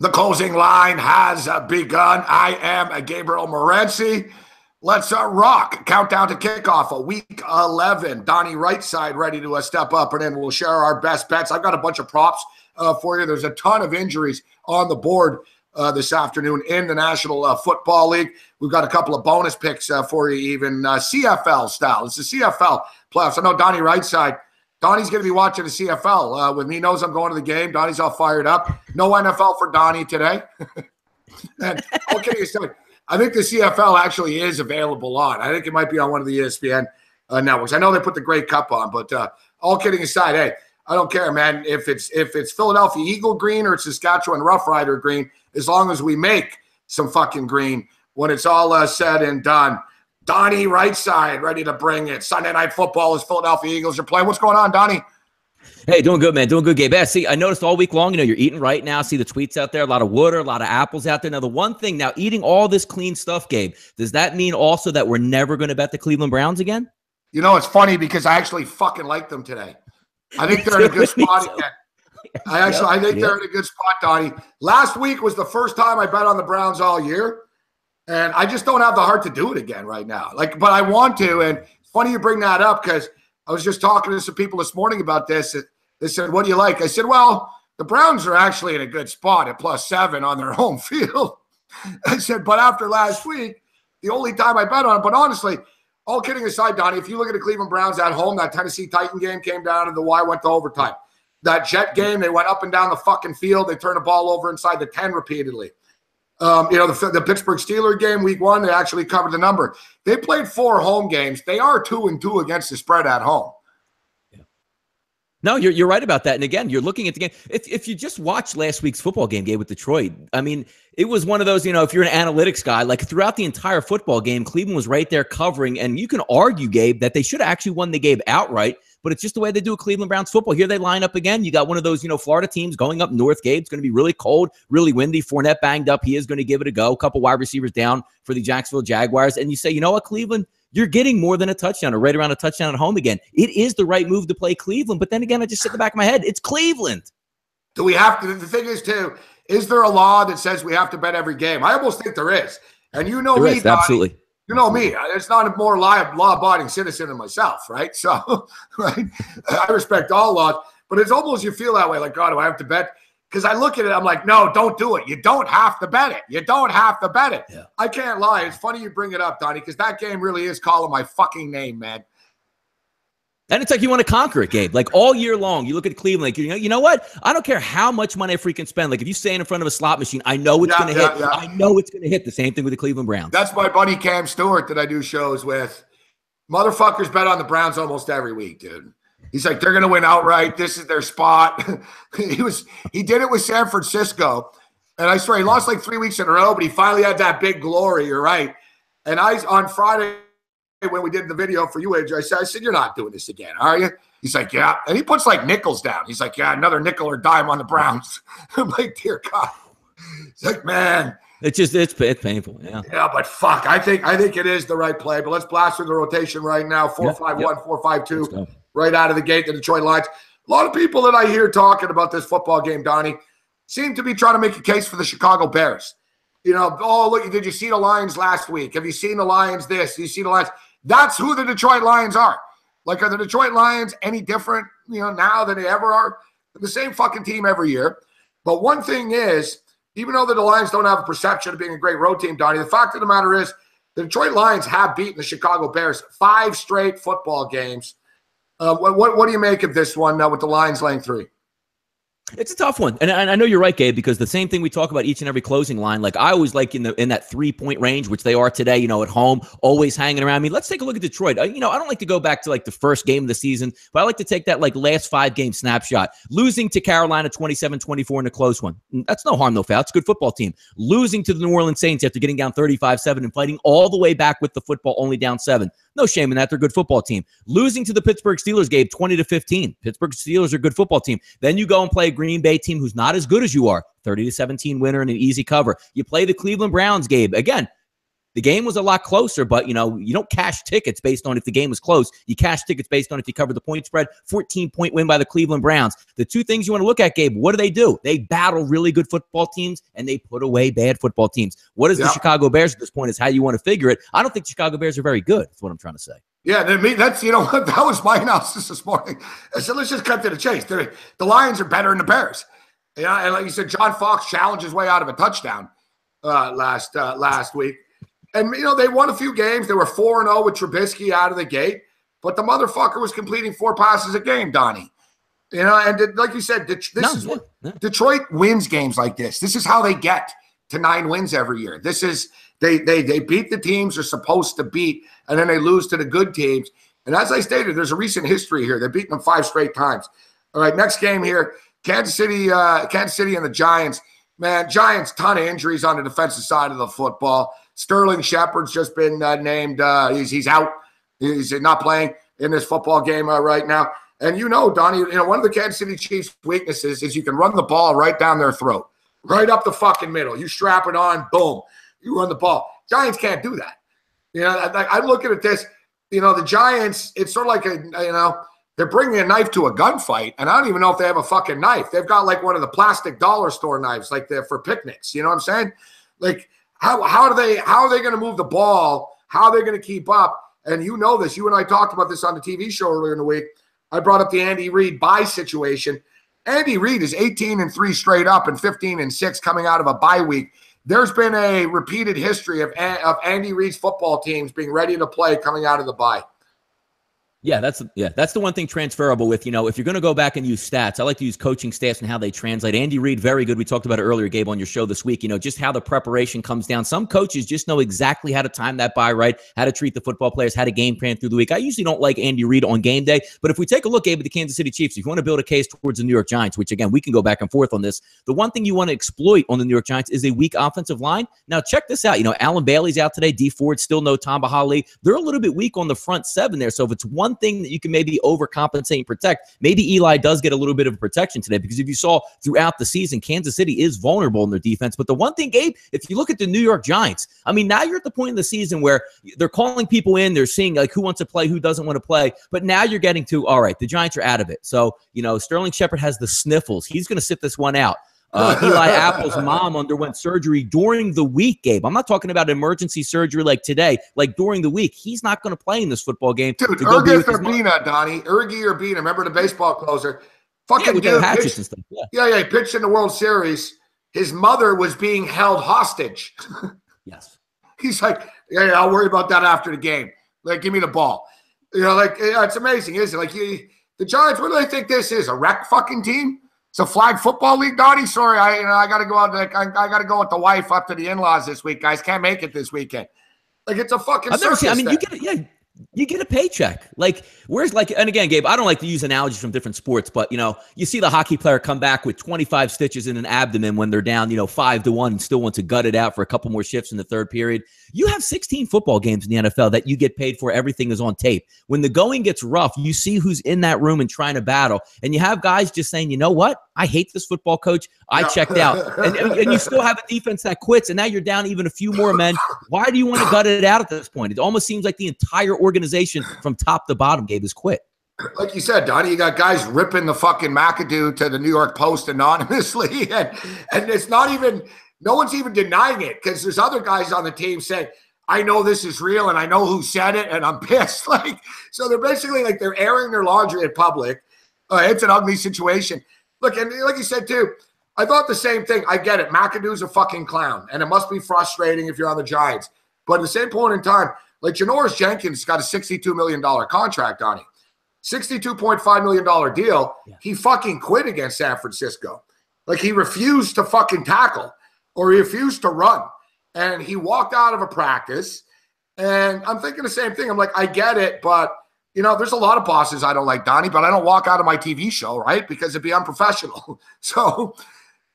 The closing line has begun. I am Gabriel Morency. Let's rock. Countdown to kickoff of week 11. Donnie Rightside ready to step up, and then we'll share our best bets. I've got a bunch of props for you. There's a ton of injuries on the board this afternoon in the National Football League. We've got a couple of bonus picks for you, even CFL style. It's the CFL playoffs. I know Donnie Rightside. Donnie's going to be watching the CFL with me. He knows I'm going to the game. Donnie's all fired up. No NFL for Donnie today. And all kidding aside, I think the CFL actually is available on. I think it might be on one of the ESPN networks. I know they put the Grey Cup on, but all kidding aside, hey, I don't care, man. If it's Philadelphia Eagle green or it's Saskatchewan Rough Rider green, as long as we make some fucking green when it's all said and done. Donnie Rightside ready to bring it. Sunday Night Football is Philadelphia Eagles are playing. What's going on, Donnie? Hey, doing good, man. Doing good, Gabe. Yeah, see, I noticed all week long, you're eating right now. See the tweets out there, a lot of water, a lot of apples out there. Now, the one thing, now eating all this clean stuff, Gabe, does that mean also that we're never going to bet the Cleveland Browns again? You know, it's funny because I actually fucking like them today. I think they're in a good spot again. I think they're in a good spot, Donnie. Last week was the first time I bet on the Browns all year. And I just don't have the heart to do it again right now. But I want to. And it's funny you bring that up because I was just talking to some people this morning about this. They said, what do you like? I said, well, the Browns are actually in a good spot at +7 on their home field. I said, but after last week, the only time I bet on it. But honestly, all kidding aside, Donnie, if you look at the Cleveland Browns at home, that Tennessee Titan game came down to the wire, went to overtime. That Jet game, they went up and down the fucking field. They turned the ball over inside the 10 repeatedly. The Pittsburgh Steelers game, week 1, they actually covered the number. They played 4 home games. They are 2-2 against the spread at home. Yeah. No, you're right about that. And again, you're looking at the game. If you just watch last week's football game with Detroit, I mean, it was one of those, if you're an analytics guy, like throughout the entire football game, Cleveland was right there covering. And you can argue, Gabe, that they should have actually won the game outright. But it's just the way they do Cleveland Browns football. Here they line up again. You got one of those, Florida teams going up north, Gabe. It's going to be really cold, really windy. Fournette banged up. He is going to give it a go. A couple wide receivers down for the Jacksonville Jaguars. And you say, you know what, Cleveland, you're getting more than a touchdown or right around a touchdown at home again. It is the right move to play Cleveland. But then again, I just sit in the back of my head. It's Cleveland. Do we have to? The thing is, too, is there a law that says we have to bet every game? I almost think there is. And you know me, Donnie, absolutely. You know me. It's not a more law-abiding citizen than myself, right? So, right, I respect all laws, but it's almost you feel that way, like, God, do I have to bet? Because I look at it, I'm like, no, don't do it. You don't have to bet it. You don't have to bet it. Yeah. I can't lie. It's funny you bring it up, Donnie, because that game really is calling my fucking name, man. And it's like you want to conquer it, Gabe. Like all year long, you look at Cleveland, like, you know what? I don't care how much money I freaking spend. Like if you stand in front of a slot machine, I know it's going to hit. Yeah. I know it's going to hit. The same thing with the Cleveland Browns. That's my buddy Cam Stewart that I do shows with. Motherfuckers bet on the Browns almost every week, dude. He's like, they're going to win outright. This is their spot. He did it with San Francisco. And I swear he lost like 3 weeks in a row, but he finally had that big glory. You're right. And on Friday, when we did the video for you, AJ, I said, you're not doing this again, are you? He's like, yeah. And he puts like nickels down. He's like, yeah, another nickel or dime on the Browns. I'm like, dear God. It's like, man. It's painful. Yeah. Yeah, but fuck. I think it is the right play. But let's blast through the rotation right now. 4-5-1, 4-5-2, right out of the gate, the Detroit Lions. A lot of people that I hear talking about this football game, Donnie, seem to be trying to make a case for the Chicago Bears. Oh, look, did you see the Lions last week? Have you seen the Lions this? Have you seen the Lions? That's who the Detroit Lions are. Like, are the Detroit Lions any different, now than they ever are? They're the same fucking team every year. But one thing is, even though the Lions don't have a perception of being a great road team, Donnie, the fact of the matter is the Detroit Lions have beaten the Chicago Bears 5 straight football games. What do you make of this one with the Lions laying 3? It's a tough one. And I know you're right, Gabe, because the same thing we talk about each and every closing line, like I always like in that 3-point range, which they are today, at home, always hanging around me. Let's take a look at Detroit. I don't like to go back to like the first game of the season, but I like to take that like last 5-game snapshot. Losing to Carolina 27-24 in a close one. That's no harm, no foul. It's a good football team. Losing to the New Orleans Saints after getting down 35-7 and fighting all the way back with the football only down 7. No shame in that. They're a good football team. Losing to the Pittsburgh Steelers, Gabe, 20-15. Pittsburgh Steelers are a good football team. Then you go and play a Green Bay team who's not as good as you are. 30-17 winner and an easy cover. You play the Cleveland Browns, Gabe. Again, The game was a lot closer, but, you don't cash tickets based on if the game was close. You cash tickets based on if you cover the point spread. 14-point win by the Cleveland Browns. The two things you want to look at, Gabe, what do? They battle really good football teams, and they put away bad football teams. What is the Chicago Bears at this point is how you want to figure it. I don't think the Chicago Bears are very good. That's what I'm trying to say. Yeah, that's, that was my analysis this morning. I said, let's just cut to the chase. The Lions are better than the Bears. And like you said, John Fox challenged his way out of a touchdown last week. And, they won a few games. They were 4-0 with Trubisky out of the gate. But the motherfucker was completing 4 passes a game, Donnie. And like you said, Detroit wins games like this. This is how they get to 9 wins every year. This is they beat the teams they're supposed to beat, and then they lose to the good teams. And as I stated, there's a recent history here. They've beaten them 5 straight times. All right, next game here, Kansas City and the Giants. Man, Giants, ton of injuries on the defensive side of the football. Sterling Shepard's just been named. He's out. He's not playing in this football game right now. And Donnie, one of the Kansas City Chiefs' weaknesses is you can run the ball right down their throat, right up the fucking middle. You strap it on, boom, you run the ball. Giants can't do that. I'm looking at this. The Giants, it's sort of like they're bringing a knife to a gunfight, and I don't even know if they have a fucking knife. They've got like one of the plastic dollar store knives, like they're for picnics. You know what I'm saying? Like, how are they going to move the ball? How are they going to keep up? And this. You and I talked about this on the TV show earlier in the week. I brought up the Andy Reid bye situation. Andy Reid is 18-3 straight up and 15-6 coming out of a bye week. There's been a repeated history of Andy Reid's football teams being ready to play coming out of the bye. Yeah, that's the one thing transferable with, if you're going to go back and use stats, I like to use coaching stats and how they translate. Andy Reid, very good. We talked about it earlier, Gabe, on your show this week, just how the preparation comes down. Some coaches just know exactly how to time that bye right, how to treat the football players, how to game plan through the week. I usually don't like Andy Reid on game day, but if we take a look, Gabe, at the Kansas City Chiefs, if you want to build a case towards the New York Giants, which again, we can go back and forth on this, the one thing you want to exploit on the New York Giants is a weak offensive line. Now, check this out. Alan Bailey's out today. D Ford, still no Tamba Hali. They're a little bit weak on the front 7 there. So if it's one thing that you can maybe overcompensate and protect, maybe Eli does get a little bit of protection today, because if you saw throughout the season, Kansas City is vulnerable in their defense. But the one thing, Gabe, if you look at the New York Giants, now you're at the point in the season where they're calling people in, they're seeing like who wants to play, who doesn't want to play. But now you're getting to, all right, the Giants are out of it. So, Sterling Shepard has the sniffles. He's going to sit this one out. Eli Apple's mom underwent surgery during the week, Gabe. I'm not talking about emergency surgery like today, like during the week. He's not going to play in this football game. Dude, Urgi Urbina, Donnie. Urgi Urbina. Remember the baseball closer? Fucking with the hatchets and stuff. Yeah, he pitched in the World Series. His mother was being held hostage. Yes. He's like, yeah, I'll worry about that after the game. Like, give me the ball. It's amazing, isn't it? Like, the Giants, what do they think this is? A rec fucking team? It's a flag football league, Donnie. Sorry, I got to go out. I got to go with the wife up to the in-laws this week, guys. Can't make it this weekend. Like, it's a fucking circus. You get a paycheck. Like, where's and again, Gabe, I don't like to use analogies from different sports, but you see the hockey player come back with 25 stitches in an abdomen when they're down, 5-1 and still want to gut it out for a couple more shifts in the third period. You have 16 football games in the NFL that you get paid for. Everything is on tape. When the going gets rough, you see who's in that room and trying to battle. And you have guys just saying, you know what? I hate this football coach. I checked out. And you still have a defense that quits, and now you're down even a few more men. Why do you want to gut it out at this point? It almost seems like the entire organization from top to bottom, Gabe, has quit. Like you said, Donnie, you got guys ripping the fucking McAdoo to the New York Post anonymously. And it's not even – no one's even denying it, because there's other guys on the team saying, I know this is real and I know who said it and I'm pissed. So they're basically like they're airing their laundry in public. It's an ugly situation. Look, and like you said too, I thought the same thing. I get it. McAdoo's a fucking clown, and it must be frustrating if you're on the Giants. But at the same point in time, like Janoris Jenkins got a $62 million contract on him. $62.5 million deal. Yeah. He fucking quit against San Francisco. Like, he refused to fucking tackle, or he refused to run. And he walked out of a practice. And I'm thinking the same thing. I'm like, I get it, but there's a lot of bosses I don't like, Donnie, but I don't walk out of my TV show, right? Because it'd be unprofessional. So,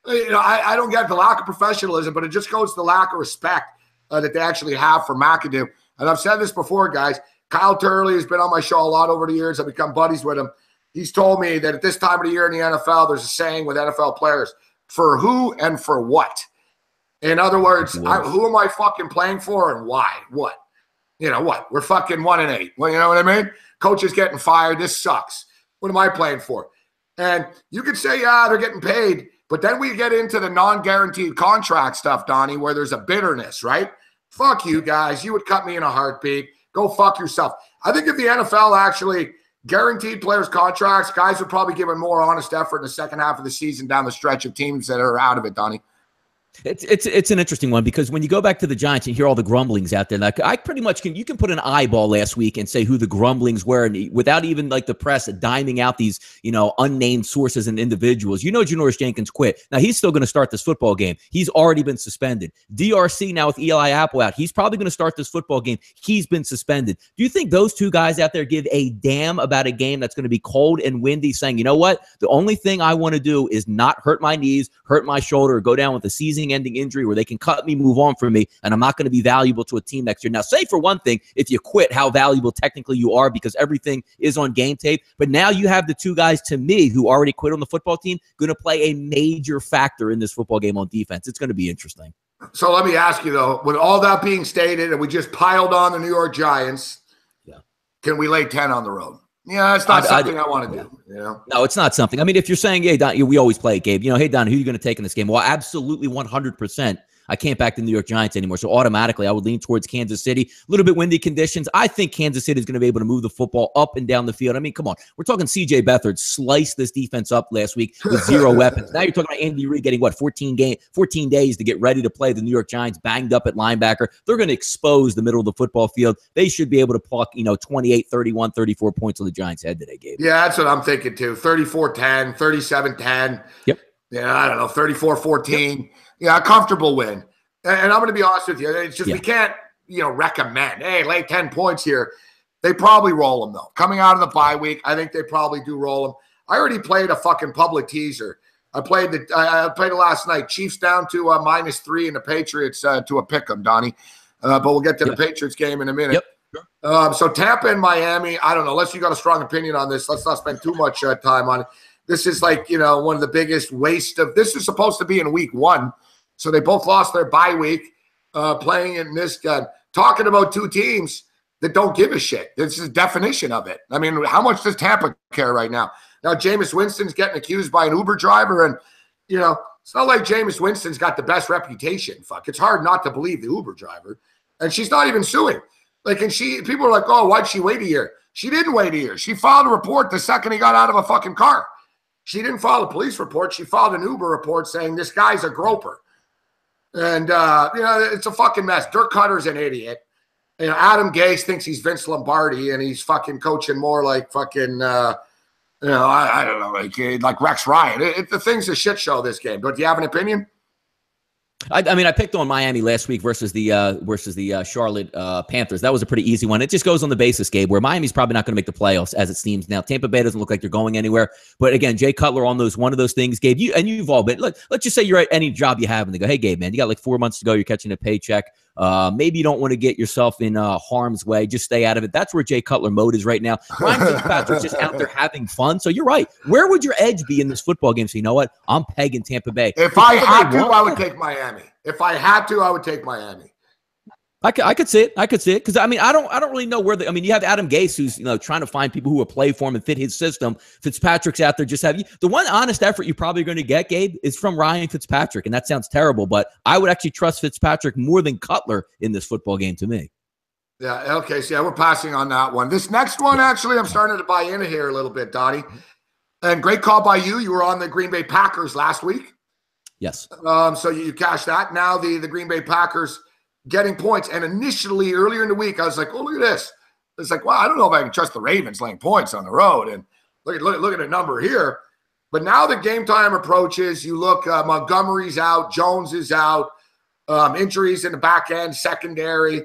I don't get the lack of professionalism, but it just goes to the lack of respect that they actually have for McAdoo. And I've said this before, guys. Kyle Turley has been on my show a lot over the years. I've become buddies with him. He's told me that at this time of the year in the NFL, there's a saying with NFL players, for who and for what. In other words, who am I fucking playing for and why? What? You know what? We're fucking 1-8. Well, you know what I mean? Coach is getting fired. This sucks. What am I playing for? And you could say, yeah, they're getting paid. But then we get into the non-guaranteed contract stuff, Donnie, where there's a bitterness, right? Fuck you guys. You would cut me in a heartbeat. Go fuck yourself. I think if the NFL actually guaranteed players contracts, guys would probably give a more honest effort in the second half of the season down the stretch of teams that are out of it, Donnie. It's an interesting one because when you go back to the Giants and hear all the grumblings out there, like I pretty much you can put an eyeball last week and say who the grumblings were, and without even like the press diming out these unnamed sources and individuals. Janoris Jenkins quit. Now he's still going to start this football game. He's already been suspended. DRC now with Eli Apple out, he's probably going to start this football game. He's been suspended. Do you think those two guys out there give a damn about a game that's going to be cold and windy, saying, you know what, the only thing I want to do is not hurt my knees, hurt my shoulder, or go down with a season-ending injury where they can cut me, move on from me, and I'm not going to be valuable to a team next year. Now, say for one thing, if you quit, how valuable technically you are because everything is on game tape. But now you have the two guys, to me, who already quit on the football team, going to play a major factor in this football game on defense. It's going to be interesting. So let me ask you, though, with all that being stated, and we just piled on the New York Giants, can we lay 10 on the road? Yeah, it's not something I want to do. No, it's not something. I mean, if you're saying, hey, Don, we always play it, Gabe. Hey, Don, who are you going to take in this game? Well, absolutely 100%. I can't back the New York Giants anymore. So automatically, I would lean towards Kansas City. A little bit windy conditions. I think Kansas City is going to be able to move the football up and down the field. I mean, come on. We're talking C.J. Beathard sliced this defense up last week with 0 weapons. Now you're talking about Andy Reid getting, 14 days to get ready to play the New York Giants, banged up at linebacker. They're going to expose the middle of the football field. They should be able to pluck, 28, 31, 34 points on the Giants' head today, Gabe. Yeah, that's what I'm thinking, too. 34-10, 37-10. Yep. Yeah, I don't know, 34-14. Yep. Yeah, a comfortable win. And I'm going to be honest with you. It's just we can't, recommend, hey, lay 10 points here. They probably roll them, though. Coming out of the bye week, I think they probably do roll them. I already played a fucking public teaser. I played it last night. Chiefs down to -3 and the Patriots to a pick 'em, Donnie. But we'll get to the Patriots game in a minute. Yep. So Tampa and Miami, I don't know. Unless you got a strong opinion on this, let's not spend too much time on it. This is like, one of the biggest waste of – this is supposed to be in week 1. So they both lost their bye week playing in this talking about two teams that don't give a shit. This is the definition of it. I mean, how much does Tampa care right now? Now, Jameis Winston's getting accused by an Uber driver, and, it's not like Jameis Winston's got the best reputation. Fuck, it's hard not to believe the Uber driver. And she's not even suing. People are like, oh, why'd she wait a year? She didn't wait a year. She filed a report the second he got out of a fucking car. She didn't file a police report. She filed an Uber report saying this guy's a groper. And, it's a fucking mess. Dirk Cutter's an idiot. Adam Gase thinks he's Vince Lombardi, and he's fucking coaching more like fucking, I don't know, like Rex Ryan. The thing's a shit show, this game. But do you have an opinion? I mean, I picked on Miami last week versus the Charlotte Panthers. That was a pretty easy one. It just goes on the basis, Gabe, where Miami's probably not going to make the playoffs as it seems now. Tampa Bay doesn't look like they're going anywhere. But again, Jay Cutler on one of those things, Gabe. You've all been. Look, let's just say you're at any job you have, and they go, "Hey, Gabe, man, you got like 4 months to go. You're catching a paycheck. Maybe you don't want to get yourself in harm's way. Just stay out of it." That's where Jay Cutler mode is right now. Ryan Fitzpatrick's just out there having fun. So you're right. Where would your edge be in this football game? So you know what? I'm pegging Tampa Bay. If I had to, I would take Miami. If I had to, I would take Miami. I could see it. Because, I mean, I don't really know where you have Adam Gase who's, trying to find people who will play for him and fit his system. Fitzpatrick's out there the one honest effort you're probably going to get, Gabe, is from Ryan Fitzpatrick. And that sounds terrible, but I would actually trust Fitzpatrick more than Cutler in this football game to me. Yeah, okay. So, we're passing on that one. This next one, actually, I'm starting to buy into here a little bit, Dottie. And great call by you. You were on the Green Bay Packers last week. Yes. So you cashed that. Now the Green Bay Packers getting points. And initially, earlier in the week, I was like, oh, look at this. It's like, well, I don't know if I can trust the Ravens laying points on the road. And look at the number here. But now the game time approaches. You look, Montgomery's out. Jones is out. Injuries in the back end, secondary.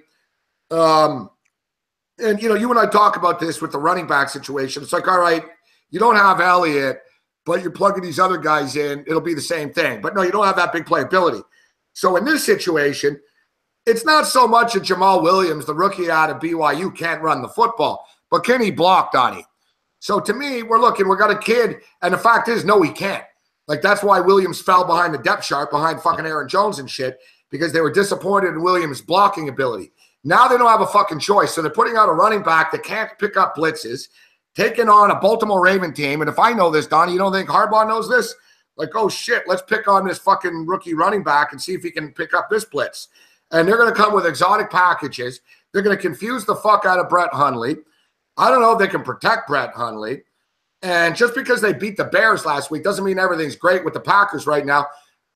And, you and I talk about this with the running back situation. It's like, all right, you don't have Elliott, but you're plugging these other guys in, it'll be the same thing. But no, you don't have that big playability. So in this situation, it's not so much that Jamal Williams, the rookie out of BYU, can't run the football, but can he block, Donnie? So to me, we got a kid, and the fact is, no, he can't. Like, that's why Williams fell behind the depth chart, behind fucking Aaron Jones and shit. because they were disappointed in Williams' blocking ability. Now they don't have a fucking choice. So they're putting out a running back that can't pick up blitzes, taking on a Baltimore Raven team. And if I know this, Donnie, you don't think Harbaugh knows this? Like, oh, shit, let's pick on this fucking rookie running back and see if he can pick up this blitz. And they're going to come with exotic packages. They're going to confuse the fuck out of Brett Hundley. I don't know if they can protect Brett Hundley. And just because they beat the Bears last week doesn't mean everything's great with the Packers right now.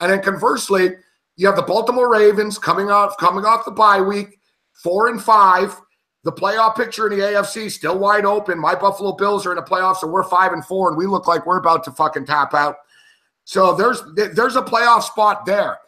And then conversely, you have the Baltimore Ravens coming off the bye week, 4-5. The playoff picture in the AFC still wide open. My Buffalo Bills are in the playoffs, so we're 5-4, and we look like we're about to fucking tap out. So there's a playoff spot there.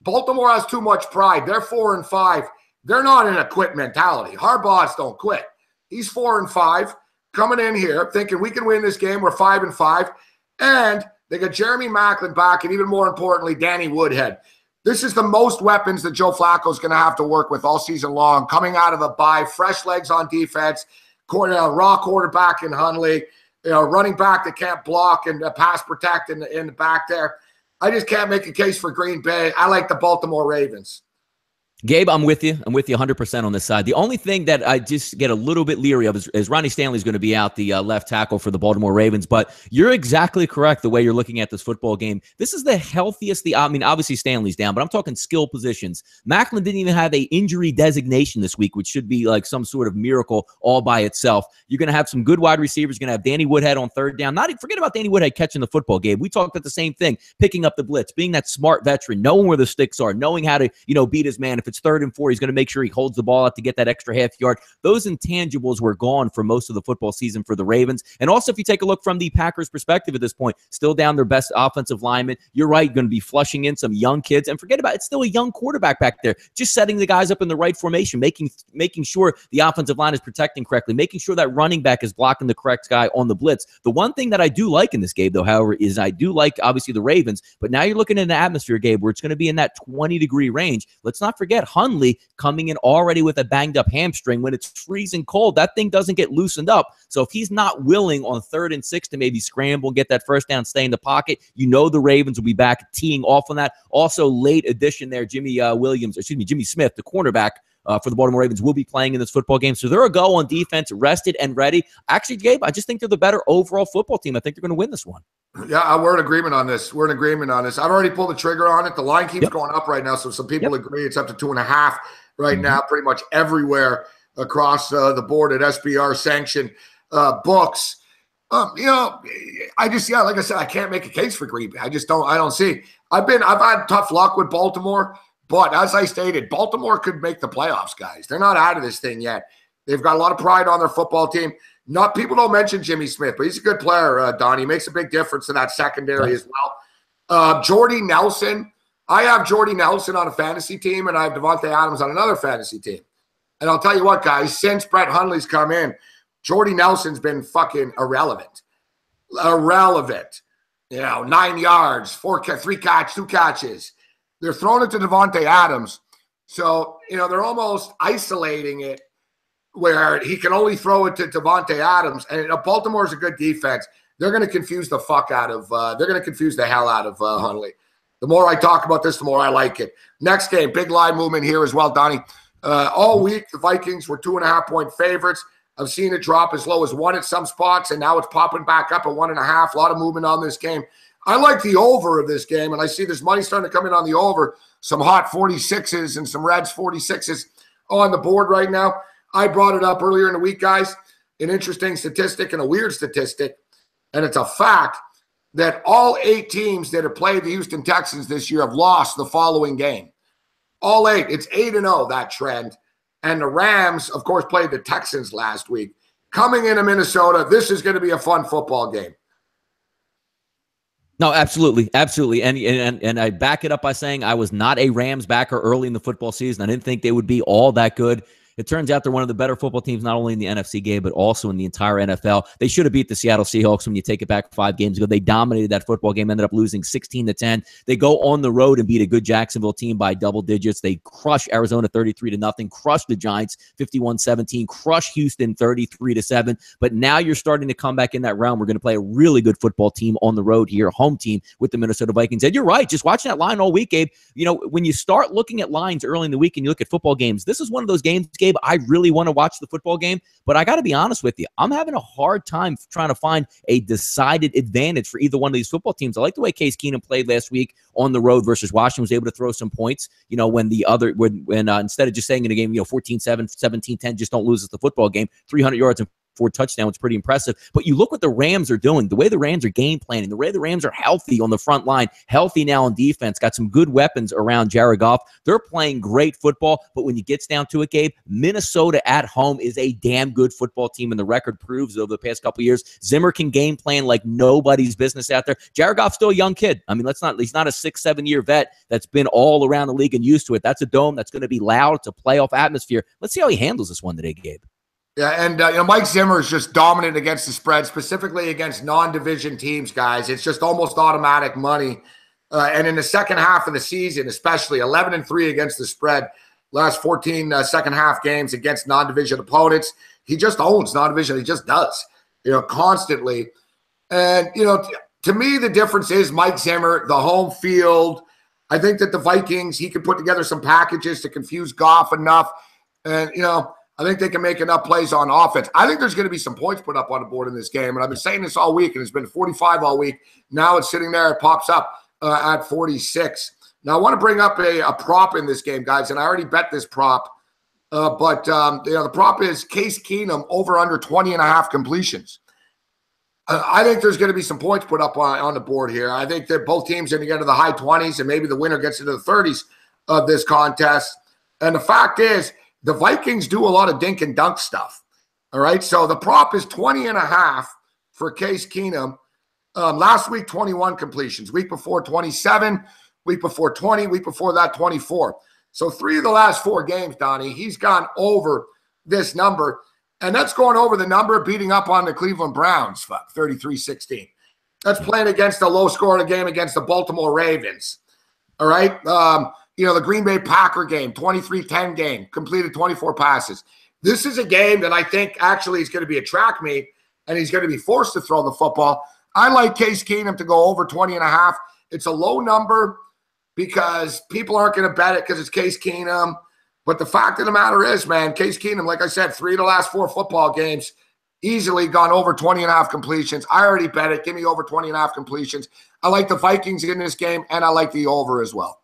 Baltimore has too much pride. They're 4-5. They're not in a quit mentality. Harbaugh's don't quit. He's 4-5, coming in here thinking we can win this game. We're 5-5, and they got Jeremy Maclin back, and even more importantly, Danny Woodhead. This is the most weapons that Joe Flacco is going to have to work with all season long. Coming out of a bye, fresh legs on defense, raw quarterback in Hundley, running back that can't block and pass protect in the back there. I just can't make a case for Green Bay. I like the Baltimore Ravens. Gabe, I'm with you. I'm with you 100% on this side. The only thing that I just get a little bit leery of is Ronnie Stanley's going to be out, the left tackle for the Baltimore Ravens. But you're exactly correct the way you're looking at this football game. This is the healthiest. I mean, obviously Stanley's down, but I'm talking skill positions. Maclin didn't even have a injury designation this week, which should be like some sort of miracle all by itself. You're going to have some good wide receivers. You're going to have Danny Woodhead on third down. Forget about Danny Woodhead catching the football, Gabe. We talked about the same thing, picking up the blitz, being that smart veteran, knowing where the sticks are, knowing how to beat his man. If it's 3rd and 4, he's going to make sure he holds the ball out to get that extra half yard. Those intangibles were gone for most of the football season for the Ravens. And also, if you take a look from the Packers' perspective at this point, still down their best offensive lineman. You're right, going to be flushing in some young kids. And forget about it, it's still a young quarterback back there. Just setting the guys up in the right formation, making sure the offensive line is protecting correctly, making sure that running back is blocking the correct guy on the blitz. The one thing that I do like in this game, though, however, is I do like, obviously, the Ravens. But now you're looking at an atmosphere, Gabe, where it's going to be in that 20-degree range. Let's not forget Hundley coming in already with a banged up hamstring. When it's freezing cold, that thing doesn't get loosened up. So if he's not willing on 3rd and 6 to maybe scramble and get that first down, stay in the pocket, the Ravens will be back teeing off on that. Also, late addition there, Jimmy Smith, the cornerback for the Baltimore Ravens, will be playing in this football game. So they're a go on defense, rested and ready. Actually, Gabe, I just think they're the better overall football team. I think they're going to win this one. Yeah, we're in agreement on this. I've already pulled the trigger on it. The line keeps going up right now, so some people agree it's up to 2.5 right now, pretty much everywhere across the board at SBR sanctioned books. I just, like I said, I can't make a case for Green Bay. I don't see. I've had tough luck with Baltimore, but as I stated, Baltimore could make the playoffs, guys. They're not out of this thing yet. They've got a lot of pride on their football team. People don't mention Jimmy Smith, but he's a good player, Donnie. He makes a big difference in that secondary as well. Jordy Nelson. I have Jordy Nelson on a fantasy team, and I have Devontae Adams on another fantasy team. And I'll tell you what, guys, since Brett Hundley's come in, Jordy Nelson's been fucking irrelevant. 9 yards, 2 catches. They're throwing it to Devontae Adams. So, they're almost isolating it where he can only throw it to Devontae Adams. And Baltimore's a good defense. They're going to confuse the hell out of Hundley. The more I talk about this, the more I like it. Next game, big line movement here as well, Donnie. All week, the Vikings were 2.5-point favorites. I've seen it drop as low as 1 at some spots, and now it's popping back up at 1.5. A lot of movement on this game. I like the over of this game, and I see this money starting to come in on the over. Some hot 46s and some Reds 46s on the board right now. I brought it up earlier in the week, guys. An interesting statistic and a weird statistic, and it's a fact that all 8 teams that have played the Houston Texans this year have lost the following game. All 8. It's 8-0, that trend. And the Rams, of course, played the Texans last week. Coming into Minnesota, this is going to be a fun football game. No, absolutely. Absolutely. And I back it up by saying I was not a Rams backer early in the football season. I didn't think they would be all that good. It turns out they're one of the better football teams, not only in the NFC game, but also in the entire NFL. They should have beat the Seattle Seahawks when you take it back 5 games ago. They dominated that football game, ended up losing 16-10. They go on the road and beat a good Jacksonville team by double digits. They crush Arizona 33-0, crush the Giants 51-17, crush Houston 33-7. But now you're starting to come back in that realm. We're going to play a really good football team on the road here, home team with the Minnesota Vikings. And you're right, just watching that line all week, Gabe, when you start looking at lines early in the week and you look at football games, this is one of those games, Gabe, I really want to watch the football game, but I got to be honest with you. I'm having a hard time trying to find a decided advantage for either one of these football teams. I like the way Case Keenum played last week on the road versus Washington, was able to throw some points, when instead of just saying in a game, 14-7, 17-10, just don't lose us the football game, 300 yards and 4 touchdowns. It's pretty impressive. But you look what the Rams are doing, the way the Rams are game planning, the way the Rams are healthy on the front line, healthy now on defense, got some good weapons around Jared Goff. They're playing great football. But when you get down to it, Gabe, Minnesota at home is a damn good football team, and the record proves over the past couple of years. Zimmer can game plan like nobody's business out there. Jared Goff's still a young kid. I mean, he's not a 6-7 year vet that's been all around the league and used to it. That's a dome that's going to be loud. It's a playoff atmosphere. Let's see how he handles this one today, Gabe. Yeah, and Mike Zimmer is just dominant against the spread, specifically against non-division teams, guys. It's just almost automatic money. And in the second half of the season, especially 11-3 against the spread, last 14 second half games against non-division opponents. He just owns non-division. He just does, constantly. And, to me, the difference is Mike Zimmer, the home field. I think that the Vikings, he could put together some packages to confuse Goff enough. And, I think they can make enough plays on offense. I think there's going to be some points put up on the board in this game. And I've been saying this all week, and it's been 45 all week. Now it's sitting there. It pops up at 46. Now, I want to bring up a prop in this game, guys, and I already bet this prop. But the prop is Case Keenum over under 20.5 completions. I think there's going to be some points put up on the board here. I think that both teams are going to get to the high 20s, and maybe the winner gets into the 30s of this contest. And the fact is, the Vikings do a lot of dink and dunk stuff. All right. So the prop is 20.5 for Case Keenum. Last week, 21 completions. Week before, 27. Week before, 20. Week before that, 24. So 3 of the last 4 games, Donnie, he's gone over this number. And that's going over the number beating up on the Cleveland Browns, 33-16. That's playing against a low-scoring game against the Baltimore Ravens. All right. The Green Bay Packer game, 23-10 game, completed 24 passes. This is a game that I think actually is going to be a track meet, and he's going to be forced to throw the football. I like Case Keenum to go over 20.5. It's a low number because people aren't going to bet it because it's Case Keenum. But the fact of the matter is, man, Case Keenum, like I said, 3 of the last 4 football games, easily gone over 20.5 completions. I already bet it. Give me over 20.5 completions. I like the Vikings in this game, and I like the over as well.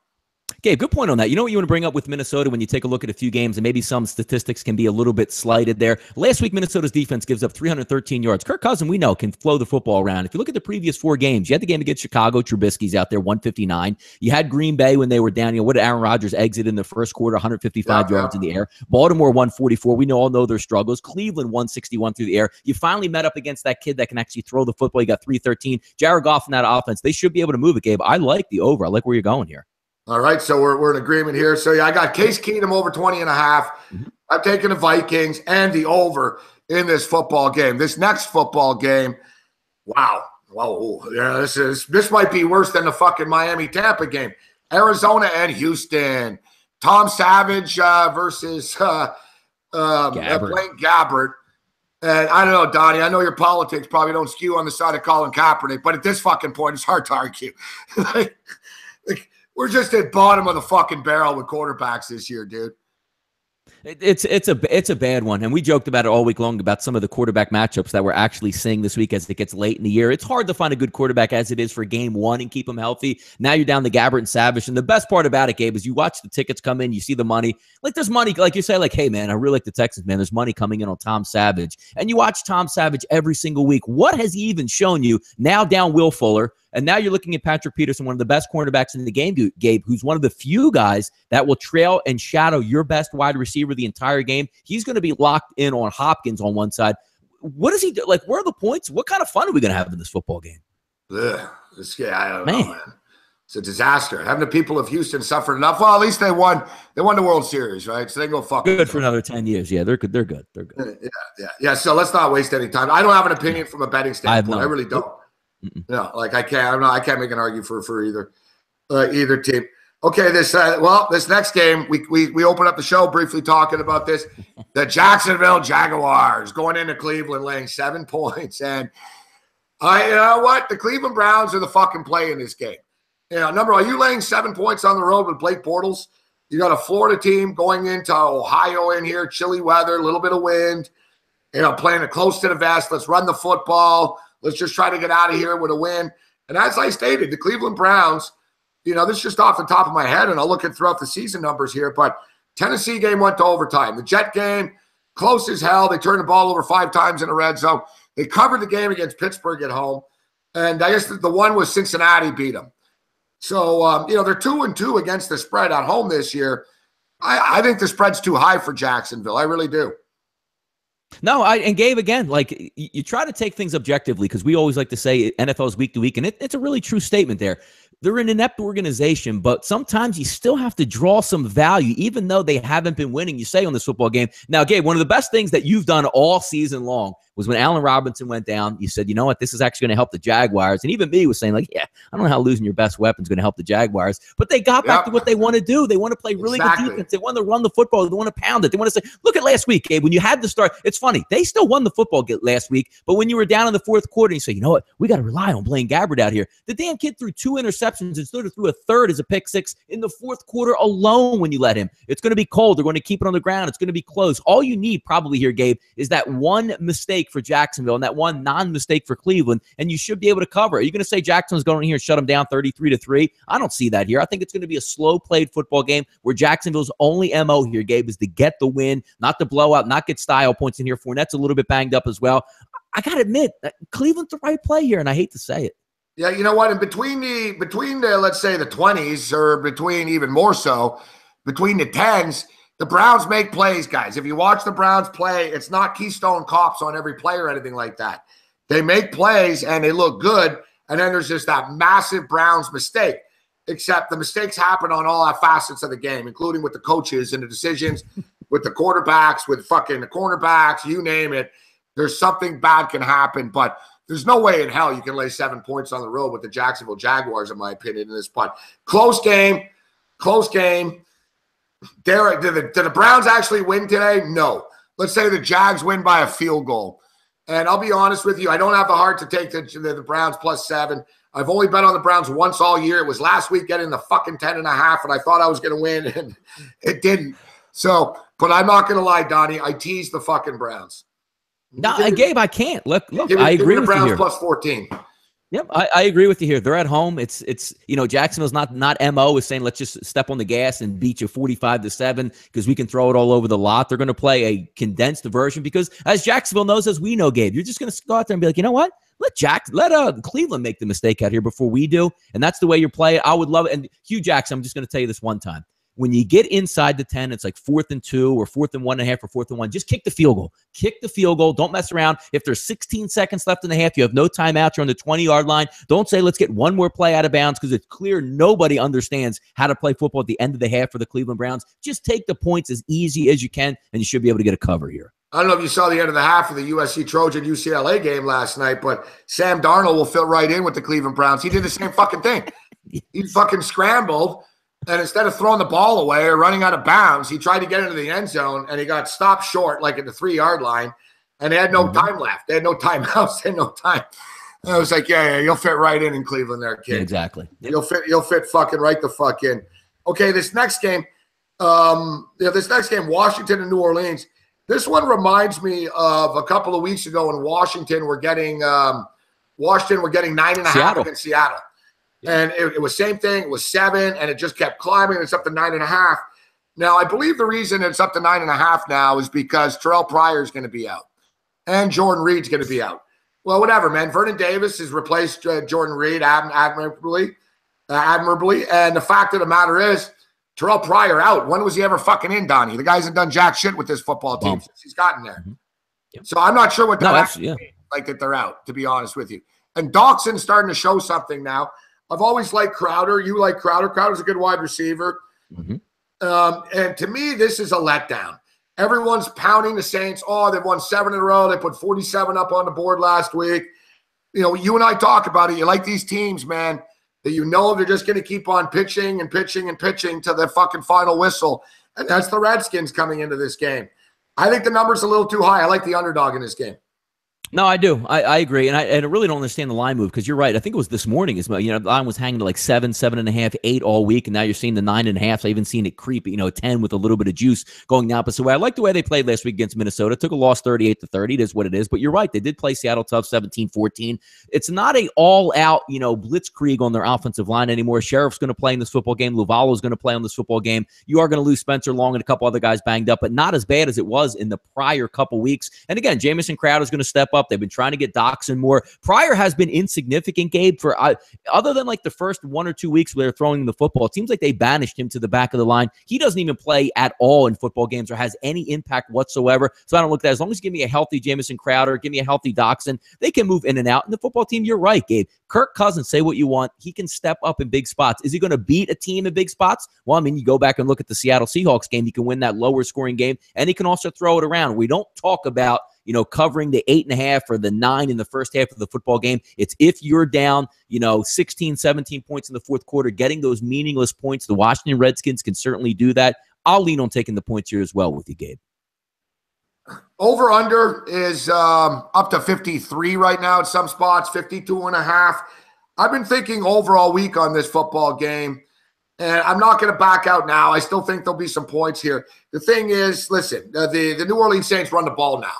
Gabe, good point on that. You know what you want to bring up with Minnesota when you take a look at a few games, and maybe some statistics can be a little bit slighted there. Last week, Minnesota's defense gives up 313 yards. Kirk Cousins, we know, can flow the football around. If you look at the previous 4 games, you had the game against Chicago, Trubisky's out there, 159. You had Green Bay when they were down. What did Aaron Rodgers exit in the first quarter, 155 yards in the air. Baltimore, 144. We all know their struggles. Cleveland, 161 through the air. You finally met up against that kid that can actually throw the football. You got 313. Jared Goff in that offense. They should be able to move it, Gabe. I like the over. I like where you're going here. All right, so we're in agreement here. So, yeah, I got Case Keenum over 20.5. Mm-hmm. I'm taking the Vikings and the over in this football game. This next football game, wow. Whoa, yeah, this might be worse than the fucking Miami-Tampa game. Arizona and Houston. Tom Savage versus Blaine Gabbert. And I don't know, Donnie, I know your politics probably don't skew on the side of Colin Kaepernick, but at this fucking point, it's hard to argue. We're just at bottom of the fucking barrel with quarterbacks this year, dude. It's a bad one, and we joked about it all week long about some of the quarterback matchups that we're actually seeing this week as it gets late in the year. It's hard to find a good quarterback as it is for game 1 and keep them healthy. Now you're down to Gabbert and Savage, and the best part about it, Gabe, is you watch the tickets come in, you see the money. Like there's money, like you say, like, hey man, I really like the Texans, man. There's money coming in on Tom Savage, and you watch Tom Savage every single week. What has he even shown you? Now down Will Fuller. And now you're looking at Patrick Peterson, one of the best cornerbacks in the game, Gabe, who's one of the few guys that will trail and shadow your best wide receiver the entire game. He's going to be locked in on Hopkins on one side. What does he do? Like, where are the points? What kind of fun are we going to have in this football game? I don't know, man. It's a disaster. Haven't the people of Houston suffered enough? Well, at least they won. They won the World Series, right? So they go fuck. Good for another 10 years. Yeah, they're good. They're good. They're good. Yeah. So let's not waste any time. I don't have an opinion from a betting standpoint. I really don't. Mm-mm. No, like I can't. I can't make an argument for either team. Okay, this next game, we open up the show briefly talking about this. The Jacksonville Jaguars going into Cleveland laying 7 points, and you know what? The Cleveland Browns are the fucking play in this game. You know, number one, you laying 7 points on the road with Blake Bortles. You got a Florida team going into Ohio in here, chilly weather, a little bit of wind. You know, playing it close to the vest. Let's run the football. Let's just try to get out of here with a win. And as I stated, the Cleveland Browns, you know, this is just off the top of my head, and I'll look at throughout the season numbers here, but Tennessee game went to overtime. The Jet game, close as hell. They turned the ball over 5 times in the red zone. They covered the game against Pittsburgh at home. And I guess the one was Cincinnati beat them. So, you know, they're 2-2 against the spread at home this year. I think the spread's too high for Jacksonville. I really do. No, and Gabe, again, like you try to take things objectively because we always like to say NFL's week to week, and it's a really true statement there. They're an inept organization, but sometimes you still have to draw some value, even though they haven't been winning, you say, on this football game. Now, Gabe, one of the best things that you've done all season long was when Allen Robinson went down, you said, you know what, this is actually going to help the Jaguars. And even me was saying, like, yeah, I don't know how losing your best weapon is going to help the Jaguars. But they got back to what they want to do. They want to play really good defense. They want to run the football. They want to pound it. They want to say, look at last week, Gabe, when you had to start. It's funny. They still won the football last week. But when you were down in the fourth quarter, you say, you know what, we got to rely on Blaine Gabbert out here. The damn kid threw 2 interceptions and sort of threw a third as a pick six in the fourth quarter alone when you let him. It's going to be cold. They're going to keep it on the ground. It's going to be close. All you need probably here, Gabe, is that one mistake for Jacksonville and that one non-mistake for Cleveland, and you should be able to cover. Are you going to say Jacksonville's going in here and shut them down 33-3? I don't see that here. I think it's going to be a slow-played football game where Jacksonville's only MO here, Gabe, is to get the win, not to blow out, not get style points in here. Fournette's a little bit banged up as well. I got to admit, Cleveland's the right play here, and I hate to say it. Yeah, you know what? And between the let's say the 20s, or between even more so, between the 10s, the Browns make plays, guys. If you watch the Browns play, it's not Keystone Cops on every play or anything like that. They make plays and they look good, and then there's just that massive Browns mistake. Except the mistakes happen on all facets of the game, including with the coaches and the decisions, with the quarterbacks, with fucking the cornerbacks, you name it. There's something bad can happen, but there's no way in hell you can lay 7 points on the road with the Jacksonville Jaguars, in my opinion, in this spot. Close game. Did the Browns actually win today? No. Let's say the Jags win by a field goal. And I'll be honest with you, I don't have the heart to take the Browns +7. I've only bet on the Browns once all year. It was last week getting the fucking 10.5, and I thought I was going to win, and it didn't. So, but I'm not going to lie, Donnie. I teased the fucking Browns. No, Gabe, I can't. Look, I agree with you here. Browns +14. Yep, I agree with you here. They're at home. It's Jacksonville's not MO is saying let's just step on the gas and beat you 45-7 because we can throw it all over the lot. They're going to play a condensed version because, as Jacksonville knows, as we know, Gabe, you're just going to go out there and be like, you know what? Let Cleveland make the mistake out here before we do, and that's the way you're playing. I would love it. And Hugh Jackson, I'm just going to tell you this one time. When you get inside the 10, it's like 4th and 2 or 4th and 1.5 or 4th and 1. Just kick the field goal. Kick the field goal. Don't mess around. If there's 16 seconds left in the half, you have no timeouts. You're on the 20-yard line. Don't say, let's get one more play out of bounds, because it's clear nobody understands how to play football at the end of the half for the Cleveland Browns. Just take the points as easy as you can, and you should be able to get a cover here. I don't know if you saw the end of the half of the USC Trojan UCLA game last night, but Sam Darnold will fit right in with the Cleveland Browns. He did the same fucking thing. He fucking scrambled. And instead of throwing the ball away or running out of bounds, he tried to get into the end zone, and he got stopped short, like at the 3-yard line, and they had no time left. They had no timeouts. They had no time. And I was like, yeah, you'll fit right in Cleveland there, kid. Yeah, exactly. Yep. You'll fit fucking right the fuck in. Okay, this next game, Washington and New Orleans. This one reminds me of a couple of weeks ago when Washington were getting 9.5 against Seattle. And it was same thing. It was 7, and it just kept climbing. It's up to 9.5. Now, I believe the reason it's up to 9.5 now is because Terrell Pryor is going to be out, and Jordan Reed's going to be out. Well, whatever, man. Vernon Davis has replaced Jordan Reed admirably. And the fact of the matter is, Terrell Pryor out. When was he ever fucking in, Donnie? The guy hasn't done jack shit with this football team since he's gotten there. Mm-hmm. Yep. So I'm not sure what that actually means, like that they're out, to be honest with you. And Dawson's starting to show something now. I've always liked Crowder. You like Crowder. Crowder's a good wide receiver. Mm-hmm. And to me, this is a letdown. Everyone's pounding the Saints. Oh, they've won 7 in a row. They put 47 up on the board last week. You know, you and I talk about it. You like these teams, man, that you know they're just going to keep on pitching and pitching and pitching to the fucking final whistle. And that's the Redskins coming into this game. I think the number's a little too high. I like the underdog in this game. No, I do. I agree. And I really don't understand the line move because you're right. I think it was this morning. The line was hanging to like 7, 7.5, 8 all week. And now you're seeing the 9.5. So I even seen it creep, 10 with a little bit of juice going the opposite way. I like the way they played last week against Minnesota. Took a loss 38-30. It is what it is. But you're right. They did play Seattle tough 17-14. It's not a all-out, blitzkrieg on their offensive line anymore. Sheriff's going to play in this football game. Luvalo's going to play on this football game. You are going to lose Spencer Long and a couple other guys banged up, but not as bad as it was in the prior couple weeks. And again, Jamison Crowder's going to step up. They've been trying to get Doxson more. Pryor has been insignificant, Gabe, for other than like the first 1 or 2 weeks where they're throwing the football. It seems like they banished him to the back of the line. He doesn't even play at all in football games or has any impact whatsoever. So I don't look at that. As long as you give me a healthy Jamison Crowder, give me a healthy Doxson, they can move in and out. And the football team, you're right, Gabe. Kirk Cousins, say what you want. He can step up in big spots. Is he going to beat a team in big spots? Well, I mean, you go back and look at the Seattle Seahawks game. He can win that lower scoring game, and he can also throw it around. We don't talk about covering the 8.5 or the 9 in the first half of the football game. It's if you're down, 16, 17 points in the fourth quarter, getting those meaningless points. The Washington Redskins can certainly do that. I'll lean on taking the points here as well with you, Gabe. Over under is up to 53 right now at some spots, 52.5. I've been thinking over all week on this football game, and I'm not going to back out now. I still think there'll be some points here. The thing is, listen, the New Orleans Saints run the ball now.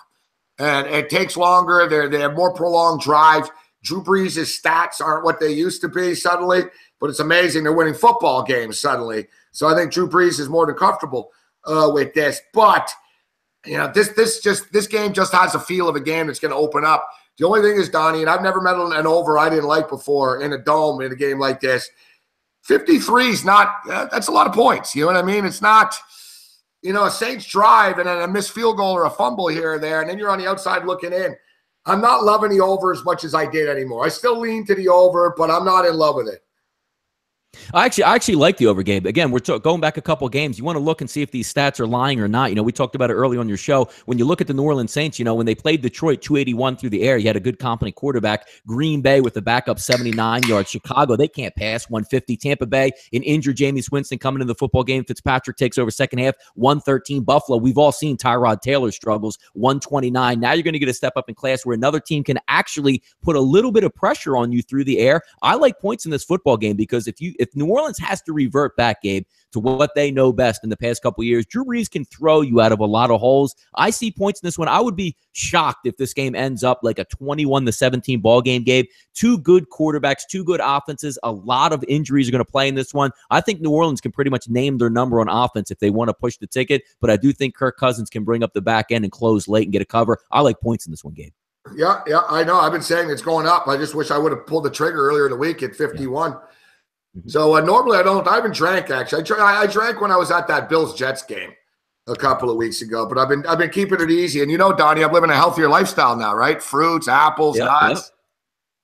And it takes longer. They have more prolonged drives. Drew Brees' stats aren't what they used to be suddenly, but it's amazing they're winning football games suddenly. So I think Drew Brees is more than comfortable with this. But this game just has a feel of a game that's going to open up. The only thing is, Donnie, and I've never met an over I didn't like before in a dome in a game like this. 53 is not. That's a lot of points. You know what I mean? It's not. A Saints drive and then a missed field goal or a fumble here or there, and then you're on the outside looking in. I'm not loving the over as much as I did anymore. I still lean to the over, but I'm not in love with it. I actually like the over, Gabe. Again, we're going back a couple games. You want to look and see if these stats are lying or not. We talked about it early on your show. When you look at the New Orleans Saints, when they played Detroit 281 through the air, you had a good competent quarterback. Green Bay with the backup 79 yards. Chicago, they can't pass 150. Tampa Bay, an injured Jameis Winston coming into the football game. Fitzpatrick takes over second half, 113. Buffalo, we've all seen Tyrod Taylor struggles, 129. Now you're going to get a step up in class where another team can actually put a little bit of pressure on you through the air. I like points in this football game because if New Orleans has to revert back, Gabe, to what they know best in the past couple of years, Drew Brees can throw you out of a lot of holes. I see points in this one. I would be shocked if this game ends up like a 21-17 ball game, Gabe. Two good quarterbacks, two good offenses. A lot of injuries are going to play in this one. I think New Orleans can pretty much name their number on offense if they want to push the ticket, but I do think Kirk Cousins can bring up the back end and close late and get a cover. I like points in this one, Gabe. Yeah, I know. I've been saying it's going up. I just wish I would have pulled the trigger earlier in the week at 51. Yeah. So normally I don't. I haven't drank actually. I drank when I was at that Bills-Jets game a couple of weeks ago. But I've been keeping it easy. And Donnie, I'm living a healthier lifestyle now, right? Fruits, apples, nuts.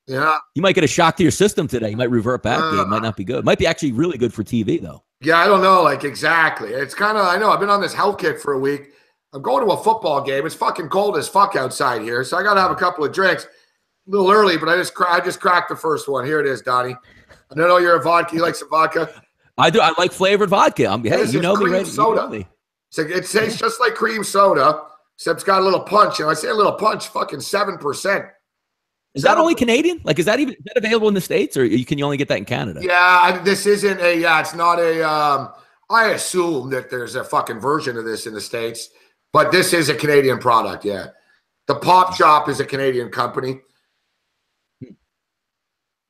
Yeah. You might get a shock to your system today. You might revert back. It might not be good. Might be actually really good for TV though. Yeah, I don't know. Like exactly. It's kind of. I know. I've been on this health kick for a week. I'm going to a football game. It's fucking cold as fuck outside here, so I got to have a couple of drinks. A little early, but I just cracked the first one. Here it is, Donnie. I don't know you're a vodka. You like some vodka? I do. I like flavored vodka. Hey, you know me, right? Soda. You know me. So it tastes just like cream soda, except it's got a little punch. I say a little punch, fucking 7%. Is that only Canadian? Like, is that available in the States, or can you only get that in Canada? Yeah, this isn't a. Yeah, it's not a. I assume that there's a fucking version of this in the States, but this is a Canadian product. Yeah, the Pop Shop is a Canadian company.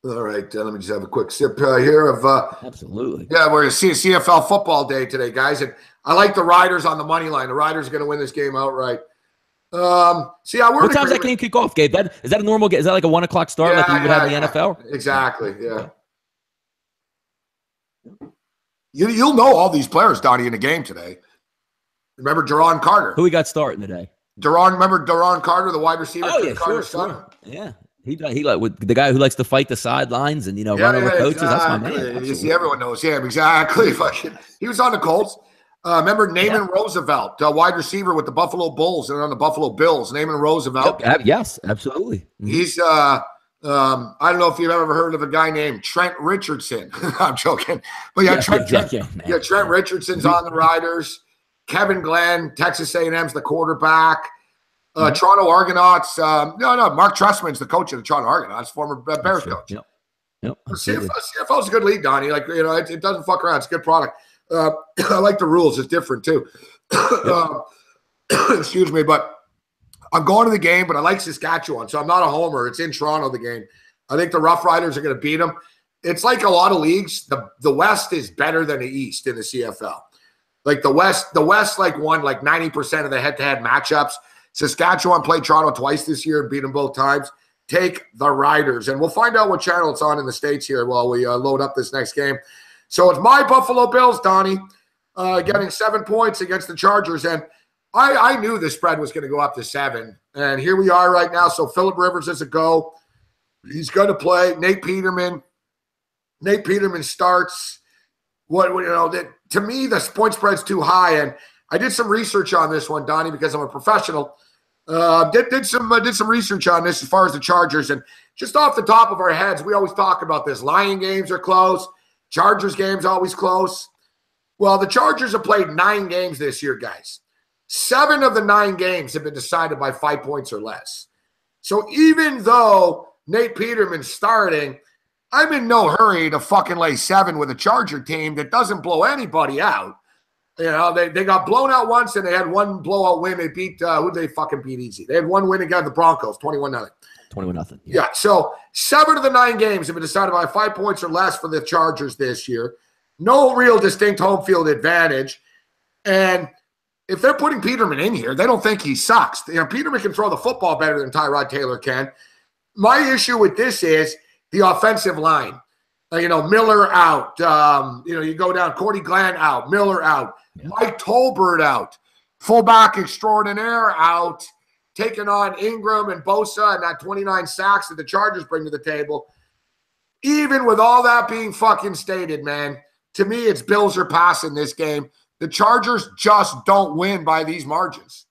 All right, let me just have a quick sip here of. Absolutely. Yeah, we're CFL football day today, guys, and I like the Riders on the money line. The Riders are going to win this game outright. What time's that game kick off, Gabe? Is that a normal game? Is that like a 1 o'clock start like you would have in the NFL? Exactly. Yeah. You'll know all these players, Donnie, in the game today. Remember Deron Carter? Who we got starting today? Remember Deron Carter, the wide receiver? Oh yeah, sure. Yeah. He like the guy who likes to fight the sidelines and run over coaches. That's my man. Exactly. You see, everyone knows him. Exactly. He was on the Colts. Remember Naaman Roosevelt, wide receiver with the Buffalo Bulls and on the Buffalo Bills. Naaman Roosevelt. Yes, absolutely. He's I don't know if you've ever heard of a guy named Trent Richardson. I'm joking, but Trent Richardson's on the Riders. Kevin Glenn, Texas A&M's the quarterback. Toronto Argonauts. Mark Trestman's the coach of the Toronto Argonauts, former Bears coach. Yep. CFL's a good league, Donnie. It doesn't fuck around. It's a good product. I like the rules. It's different too. Excuse me, but I'm going to the game, but I like Saskatchewan, so I'm not a homer. It's in Toronto, the game. I think the Rough Riders are going to beat them. It's like a lot of leagues. The West is better than the East in the CFL. Like the West won 90% of the head-to-head matchups. Saskatchewan played Toronto twice this year and beat them both times. Take the Riders. And we'll find out what channel it's on in the States here while we load up this next game. So it's my Buffalo Bills, Donnie, getting 7 points against the Chargers. And I knew the spread was going to go up to 7. And here we are right now. So Phillip Rivers is a go. He's going to play. Nate Peterman starts. To me, the point spread's too high. And I did some research on this one, Donnie, because I'm a professional. Did some research on this as far as the Chargers. And just off the top of our heads, we always talk about this. Lion games are close. Chargers games always close. Well, the Chargers have played 9 games this year, guys. 7 of the 9 games have been decided by 5 points or less. So even though Nate Peterman's starting, I'm in no hurry to fucking lay 7 with a Charger team that doesn't blow anybody out. They got blown out once, and they had one blowout win. They beat who did they fucking beat easy? They had one win against the Broncos, 21-0. 21-0. Yeah. So 7 of the 9 games have been decided by 5 points or less for the Chargers this year. No real distinct home field advantage. And if they're putting Peterman in here, they don't think he sucks. Peterman can throw the football better than Tyrod Taylor can. My issue with this is the offensive line. Miller out. You go down, Cordy Glenn out, Miller out, Mike Tolbert out, fullback extraordinaire out, taking on Ingram and Bosa and that 29 sacks that the Chargers bring to the table. Even with all that being fucking stated, man, to me, it's Bills are passing this game. The Chargers just don't win by these margins.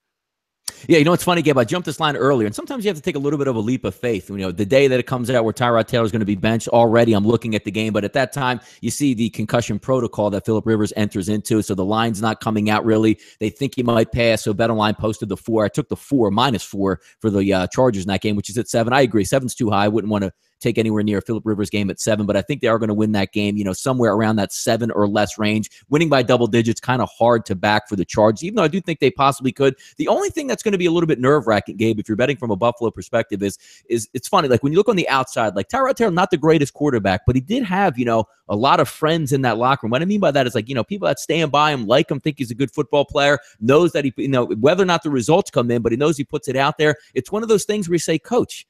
Yeah, it's funny, Gabe. I jumped this line earlier, and sometimes you have to take a little bit of a leap of faith. The day that it comes out where Tyrod Taylor is going to be benched, already I'm looking at the game. But at that time, you see the concussion protocol that Phillip Rivers enters into, so the line's not coming out really. They think he might pass, so BetOnline posted the 4. I took the -4 for the Chargers in that game, which is at 7. I agree, 7's too high. I wouldn't want to take anywhere near Phillip Rivers' game at 7, but I think they are going to win that game, somewhere around that 7 or less range. Winning by double digits, kind of hard to back for the Chargers, even though I do think they possibly could. The only thing that's going to be a little bit nerve-wracking, Gabe, if you're betting from a Buffalo perspective, is it's funny. Like when you look on the outside, like Tyrod Taylor, not the greatest quarterback, but he did have, a lot of friends in that locker room. What I mean by that is people that stand by him, like him, think he's a good football player, knows that he, whether or not the results come in, but he knows he puts it out there. It's one of those things where you say, Coach,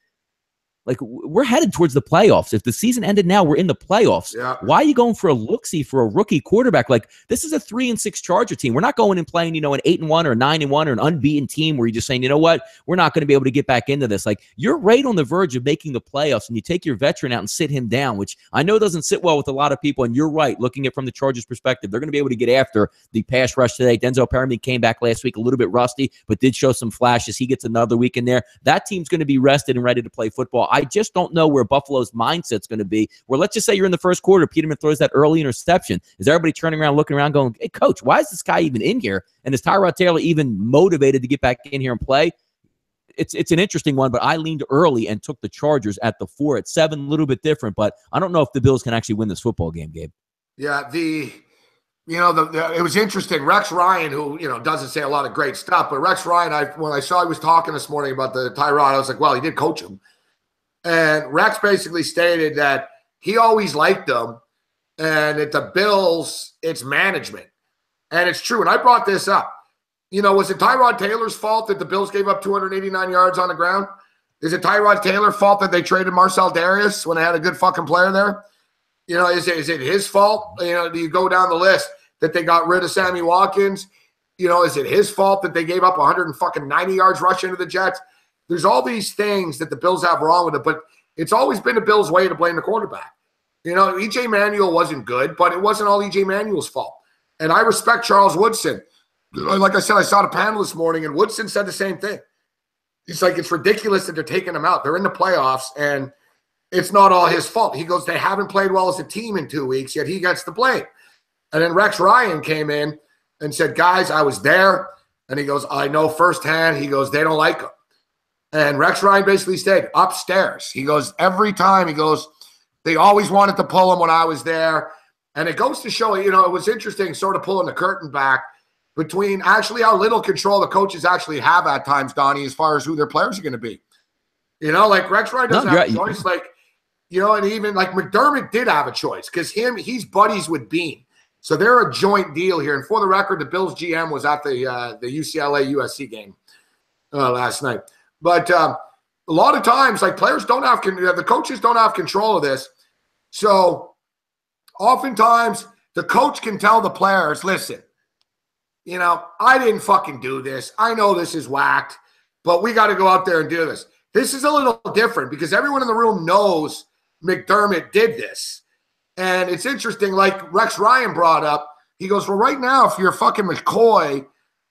we're headed towards the playoffs. If the season ended now, we're in the playoffs. Yeah. Why are you going for a look-see for a rookie quarterback? This is a 3-6 Charger team. We're not going and playing, an 8-1 or 9-1 or an unbeaten team where you're just saying, you know what, we're not going to be able to get back into this. You're right on the verge of making the playoffs, and you take your veteran out and sit him down, which I know doesn't sit well with a lot of people. And you're right, looking at it from the Chargers' perspective, they're going to be able to get after the pass rush today. Denzel Perryman came back last week a little bit rusty, but did show some flashes. He gets another week in there. That team's going to be rested and ready to play football. I just don't know where Buffalo's mindset's going to be, where let's just say you're in the first quarter, Peterman throws that early interception. Is everybody turning around, looking around, going, hey, Coach, why is this guy even in here? And is Tyrod Taylor even motivated to get back in here and play? It's an interesting one, but I leaned early and took the Chargers at the 4. At 7, a little bit different, but I don't know if the Bills can actually win this football game, Gabe. Yeah, it was interesting. Rex Ryan, who, doesn't say a lot of great stuff, but Rex Ryan, when I saw he was talking this morning about the Tyrod, I was like, well, he did coach him. And Rex basically stated that he always liked them, and at the Bills, it's management. And it's true. And I brought this up. Was it Tyrod Taylor's fault that the Bills gave up 289 yards on the ground? Is it Tyrod Taylor's fault that they traded Marcel Darius when they had a good fucking player there? Is it his fault? Do you go down the list that they got rid of Sammy Watkins? Is it his fault that they gave up 190 yards rushing to the Jets? there's all these things that the Bills have wrong with it, but it's always been the Bills' way to blame the quarterback. You know, E.J. Manuel wasn't good, but it wasn't all E.J. Manuel's fault. And I respect Charles Woodson. Like I said, I saw the panel this morning, and Woodson said the same thing. He's like, it's ridiculous that they're taking him out. They're in the playoffs, and it's not all his fault. He goes, they haven't played well as a team in 2 weeks, yet he gets the blame. And then Rex Ryan came in and said, guys, I was there. And he goes, I know firsthand. He goes, they don't like him. And Rex Ryan basically stayed upstairs. He goes, every time, he goes, they always wanted to pull him when I was there. And it goes to show, you know, it was interesting sort of pulling the curtain back between actually how little control the coaches actually have at times, Donnie, as far as who their players are going to be. You know, like Rex Ryan doesn't have a choice. Like, you know, and even like McDermott did have a choice because he's buddies with Bean. So they're a joint deal here. And for the record, the Bills GM was at the UCLA-USC game last night. But a lot of times, like players don't have – the coaches don't have control of this. So oftentimes the coach can tell the players, listen, you know, I didn't fucking do this. I know this is whacked, but we got to go out there and do this. This is a little different because everyone in the room knows McDermott did this. And it's interesting, like Rex Ryan brought up, he goes, well, right now, if you're fucking McCoy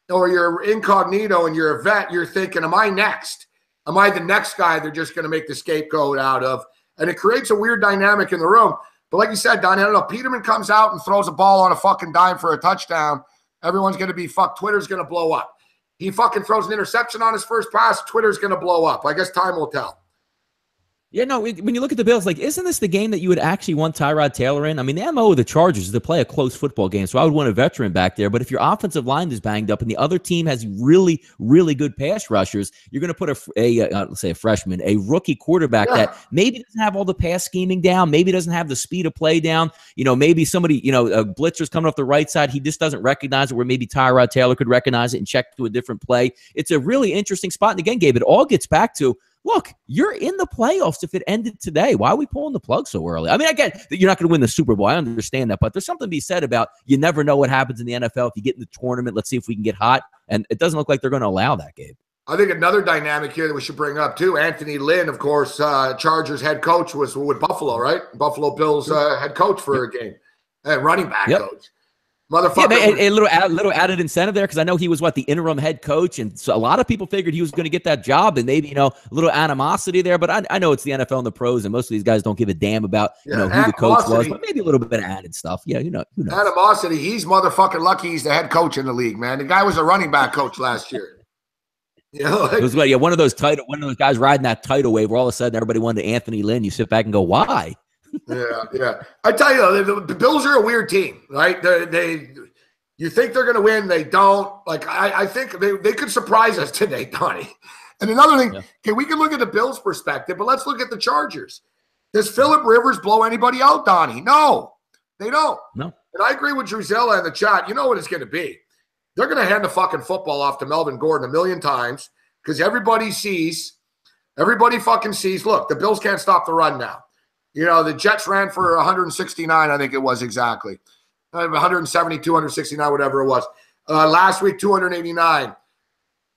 or you're incognito and you're a vet, you're thinking, am I next? Am I the next guy they're just going to make the scapegoat out of? And it creates a weird dynamic in the room. But like you said, Don, I don't know, Peterman comes out and throws a ball on a fucking dime for a touchdown. Everyone's going to be fucked. Twitter's going to blow up. He fucking throws an interception on his first pass. Twitter's going to blow up. I guess time will tell. Yeah, no, when you look at the Bills, like, isn't this the game that you would actually want Tyrod Taylor in? I mean, the MO of the Chargers is to play a close football game, so I would want a veteran back there. But if your offensive line is banged up and the other team has really, really good pass rushers, you're going to put let's say a freshman, a rookie quarterback that maybe doesn't have all the pass scheming down, maybe doesn't have the speed of play down. You know, maybe somebody, you know, a blitzer's coming off the right side. He just doesn't recognize it where maybe Tyrod Taylor could recognize it and check to a different play. It's a really interesting spot. And again, Gabe, it all gets back to, look, you're in the playoffs if it ended today. Why are we pulling the plug so early? I mean, I get that you're not going to win the Super Bowl. I understand that. But there's something to be said about you never know what happens in the NFL. If you get in the tournament, let's see if we can get hot. And it doesn't look like they're going to allow that, Gabe. I think another dynamic here that we should bring up, too, Anthony Lynn, of course, Chargers head coach, was with Buffalo, right? Buffalo Bills head coach for a game. And running back coach. Motherfucker. Yeah, a little added incentive there because I know he was the interim head coach, and so a lot of people figured he was going to get that job, and maybe a little animosity there. But I know it's the NFL and the pros, and most of these guys don't give a damn about who the coach was, but maybe a little bit of added stuff. Yeah, who knows? Animosity. He's motherfucking lucky he's the head coach in the league, man. The guy was a running back coach last year. You know, it was one of those guys riding that tidal wave where all of a sudden everybody wanted Anthony Lynn. You sit back and go, why? Yeah. I tell you, the Bills are a weird team, right? You think they're going to win, they don't. Like I think they could surprise us today, Donnie. And another thing, okay, we can look at the Bills' perspective, but let's look at the Chargers. Does Phillip Rivers blow anybody out, Donnie? No, they don't. No. And I agree with Drusilla in the chat. You know what it's going to be? They're going to hand the fucking football off to Melvin Gordon a million times because everybody fucking sees. Look, the Bills can't stop the run now. You know, the Jets ran for 169, I think it was exactly. 170, 269, whatever it was. Last week, 289.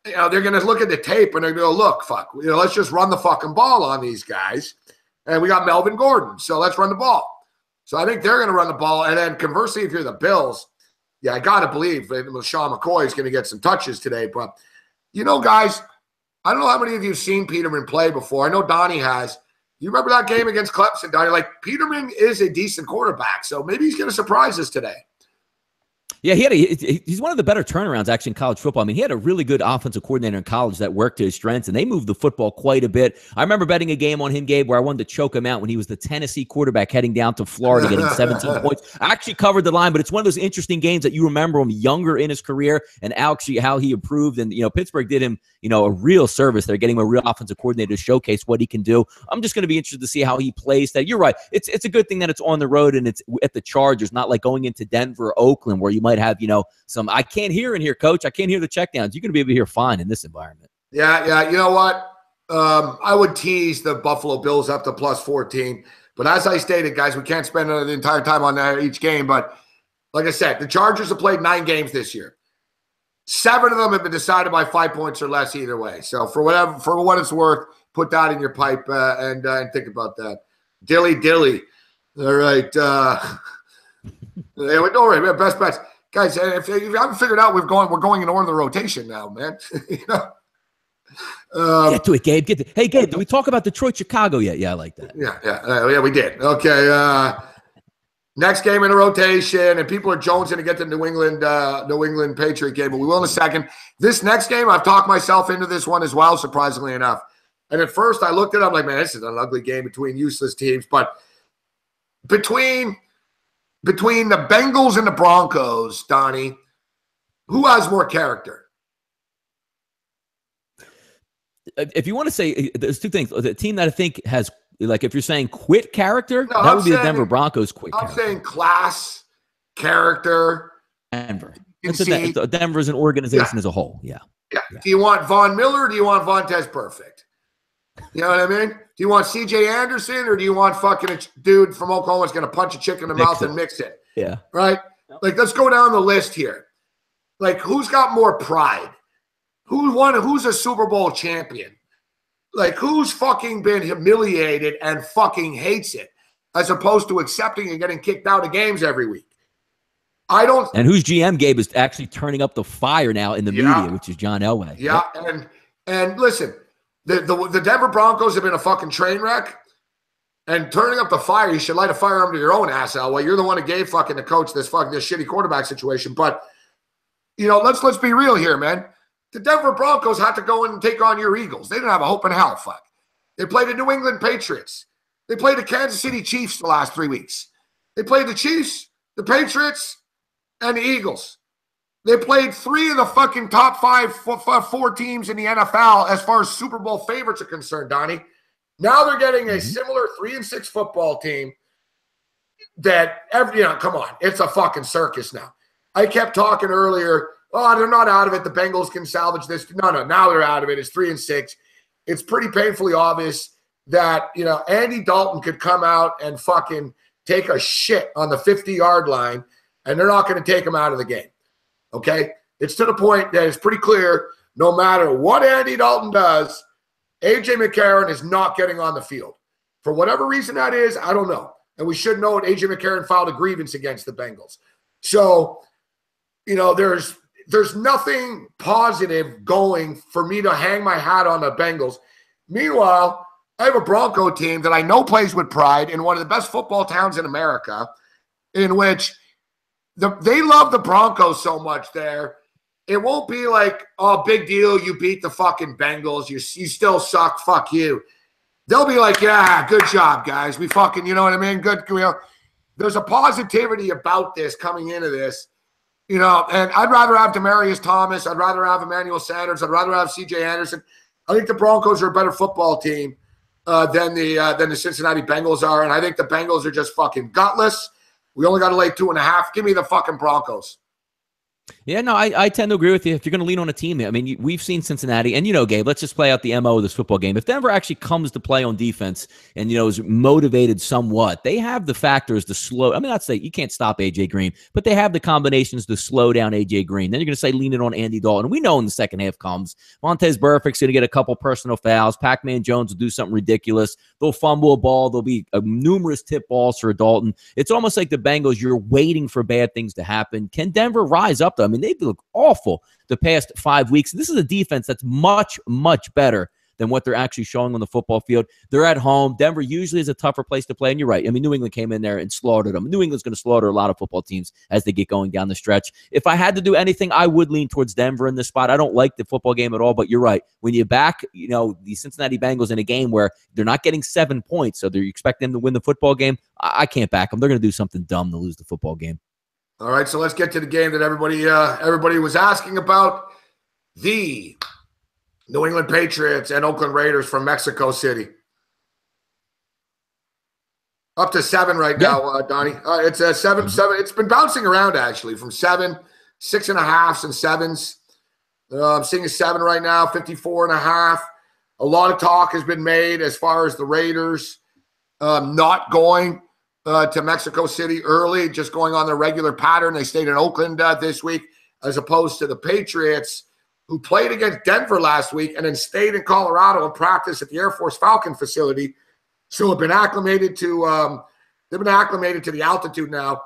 You know, they're going to look at the tape and they're going to go, look, let's just run the fucking ball on these guys. And we got Melvin Gordon, so let's run the ball. So I think they're going to run the ball. And then conversely, if you're the Bills, I got to believe Sean McCoy is going to get some touches today. But, guys, I don't know how many of you have seen Peterman play before. I know Donnie has. You remember that game against Clemson, Donnie? Like, Peterman is a decent quarterback, so maybe he's going to surprise us today. Yeah, he's one of the better turnarounds, actually, in college football. I mean, he had a really good offensive coordinator in college that worked to his strengths, and they moved the football quite a bit. I remember betting a game on him, Gabe, where I wanted to choke him out when he was the Tennessee quarterback heading down to Florida, getting 17 points. I actually covered the line, but it's one of those interesting games that you remember him younger in his career and actually how he improved. And, Pittsburgh did him, a real service. They're getting him a real offensive coordinator to showcase what he can do. I'm just going to be interested to see how he plays that. You're right. It's a good thing that it's on the road and it's at the Chargers, not like going into Denver or Oakland where you might have, some, I can't hear in here, coach. I can't hear the checkdowns. You're going to be able to hear fine in this environment. Yeah. You know what? I would tease the Buffalo Bills up to plus 14. But as I stated, guys, we can't spend the entire time on each game. But like I said, the Chargers have played 9 games this year. 7 of them have been decided by 5 points or less either way. So for what it's worth, put that in your pipe and think about that. Dilly. All right. All right, best bets. Guys, if you haven't figured out, we're going in order of the rotation now, man. Get to it, Gabe. Hey, Gabe, did we talk about Detroit, Chicago yet? Yeah, I like that. Yeah, we did. Okay. Next game in the rotation, and people are jonesing to get the New England Patriot game, but we will in a second. This next game, I've talked myself into this one as well, surprisingly enough. And at first, I looked at it, I'm like, man, this is an ugly game between useless teams. But between the Bengals and the Broncos, Donnie, who has more character? If you want to say, there's 2 things. The team that I think has, like, if you're saying quit character, that would be the Denver Broncos quit character. I'm saying class, character. Denver. Denver is an organization as a whole. Yeah. Do you want Von Miller or do you want Vontaze Perfect? You know what I mean? Do you want C.J. Anderson or do you want fucking a dude from Oklahoma that's going to punch a chick in the mouth and mix it? Yeah. Right? Like, let's go down the list here. Like, who's got more pride? Who's a Super Bowl champion? Like, who's fucking been humiliated and fucking hates it as opposed to accepting and getting kicked out of games every week? And whose GM, Gabe, is actually turning up the fire now in the media, which is John Elway. Yeah. Yep. And listen, the Denver Broncos have been a fucking train wreck. And turning up the fire, you should light a fire under your own ass, Elway. You're the one who gave fucking the coach this shitty quarterback situation. But, let's be real here, man. The Denver Broncos had to go in and take on your Eagles. They didn't have a hope in hell, fuck. They played the New England Patriots. They played the Kansas City Chiefs the last 3 weeks. They played the Chiefs, the Patriots, and the Eagles. They played 3 of the fucking top 4 teams in the NFL as far as Super Bowl favorites are concerned, Donnie. Now they're getting a similar 3-6 football team that, come on, it's a fucking circus now. I kept talking earlier, they're not out of it. The Bengals can salvage this. No, now they're out of it. It's 3-6. It's pretty painfully obvious that, Andy Dalton could come out and fucking take a shit on the 50-yard line, and they're not going to take him out of the game. Okay? It's to the point that it's pretty clear no matter what Andy Dalton does, A.J. McCarron is not getting on the field. For whatever reason that is, I don't know. And we should know A.J. McCarron filed a grievance against the Bengals. So, there's nothing positive going for me to hang my hat on the Bengals. Meanwhile, I have a Bronco team that I know plays with pride in one of the best football towns in America, in which they love the Broncos so much there. It won't be like, big deal, you beat the fucking Bengals. You still suck, fuck you. They'll be like, yeah, good job, guys. We fucking, you know what I mean? Good. There's a positivity about this coming into this. And I'd rather have Demaryius Thomas. I'd rather have Emmanuel Sanders. I'd rather have C.J. Anderson. I think the Broncos are a better football team than the Cincinnati Bengals are, and I think the Bengals are just fucking gutless. We only got to lay 2.5. Give me the fucking Broncos. Yeah, no, I tend to agree with you. If you're going to lean on a team, I mean, we've seen Cincinnati, and Gabe, let's just play out the MO of this football game. If Denver actually comes to play on defense and, is motivated somewhat, they have the factors to slow. I mean, not to say you can't stop A.J. Green, but they have the combinations to slow down A.J. Green. Then you're going to say lean in on Andy Dalton. We know in the second half comes, Vontaze Burfict's going to get a couple personal fouls. Pac-Man Jones will do something ridiculous. They'll fumble a ball. There'll be numerous tip balls for Dalton. It's almost like the Bengals, you're waiting for bad things to happen. Can Denver rise up, though? I mean, they look awful the past 5 weeks. This is a defense that's much, much better than what they're actually showing on the football field. They're at home. Denver usually is a tougher place to play, and you're right. I mean, New England came in there and slaughtered them. New England's going to slaughter a lot of football teams as they get going down the stretch. If I had to do anything, I would lean towards Denver in this spot. I don't like the football game at all, but you're right. When you back, the Cincinnati Bengals in a game where they're not getting 7 points, so they expect them to win the football game, I can't back them. They're going to do something dumb to lose the football game. All right, so let's get to the game that everybody was asking about. The New England Patriots and Oakland Raiders from Mexico City. Up to 7 right now, Donnie. It's a 7. It's been bouncing around, actually, from 7, 6.5s, and 7s. I'm seeing a 7 right now, 54.5. A lot of talk has been made as far as the Raiders not going to Mexico City early, just going on their regular pattern. They stayed in Oakland this week. as opposed to the Patriots, who played against Denver last week and then stayed in Colorado and practiced at the Air Force Falcon facility. So have been acclimated to the altitude now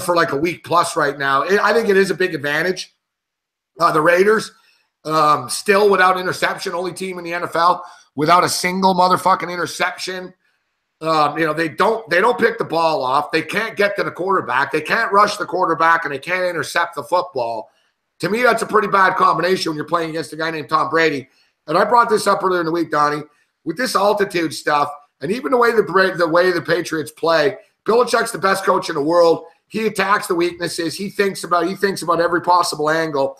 for like a week plus right now. I think it is a big advantage. The Raiders, still without interception, only team in the NFL without a single motherfucking interception. They don't pick the ball off. They can't get to the quarterback. They can't rush the quarterback, and they can't intercept the football. To me, that's a pretty bad combination when you're playing against a guy named Tom Brady. And I brought this up earlier in the week, Donnie, with this altitude stuff, and even the way the Patriots play. Belichick's the best coach in the world. He attacks the weaknesses. He thinks about every possible angle.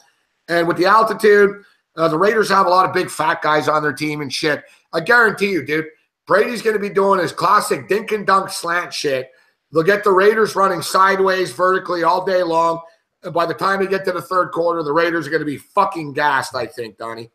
And with the altitude, the Raiders have a lot of big fat guys on their team and shit. I guarantee you, dude, Brady's going to be doing his classic dink and dunk slant shit. They'll get the Raiders running sideways, vertically all day long. And by the time they get to the third quarter, the Raiders are going to be fucking gassed, I think, Donnie.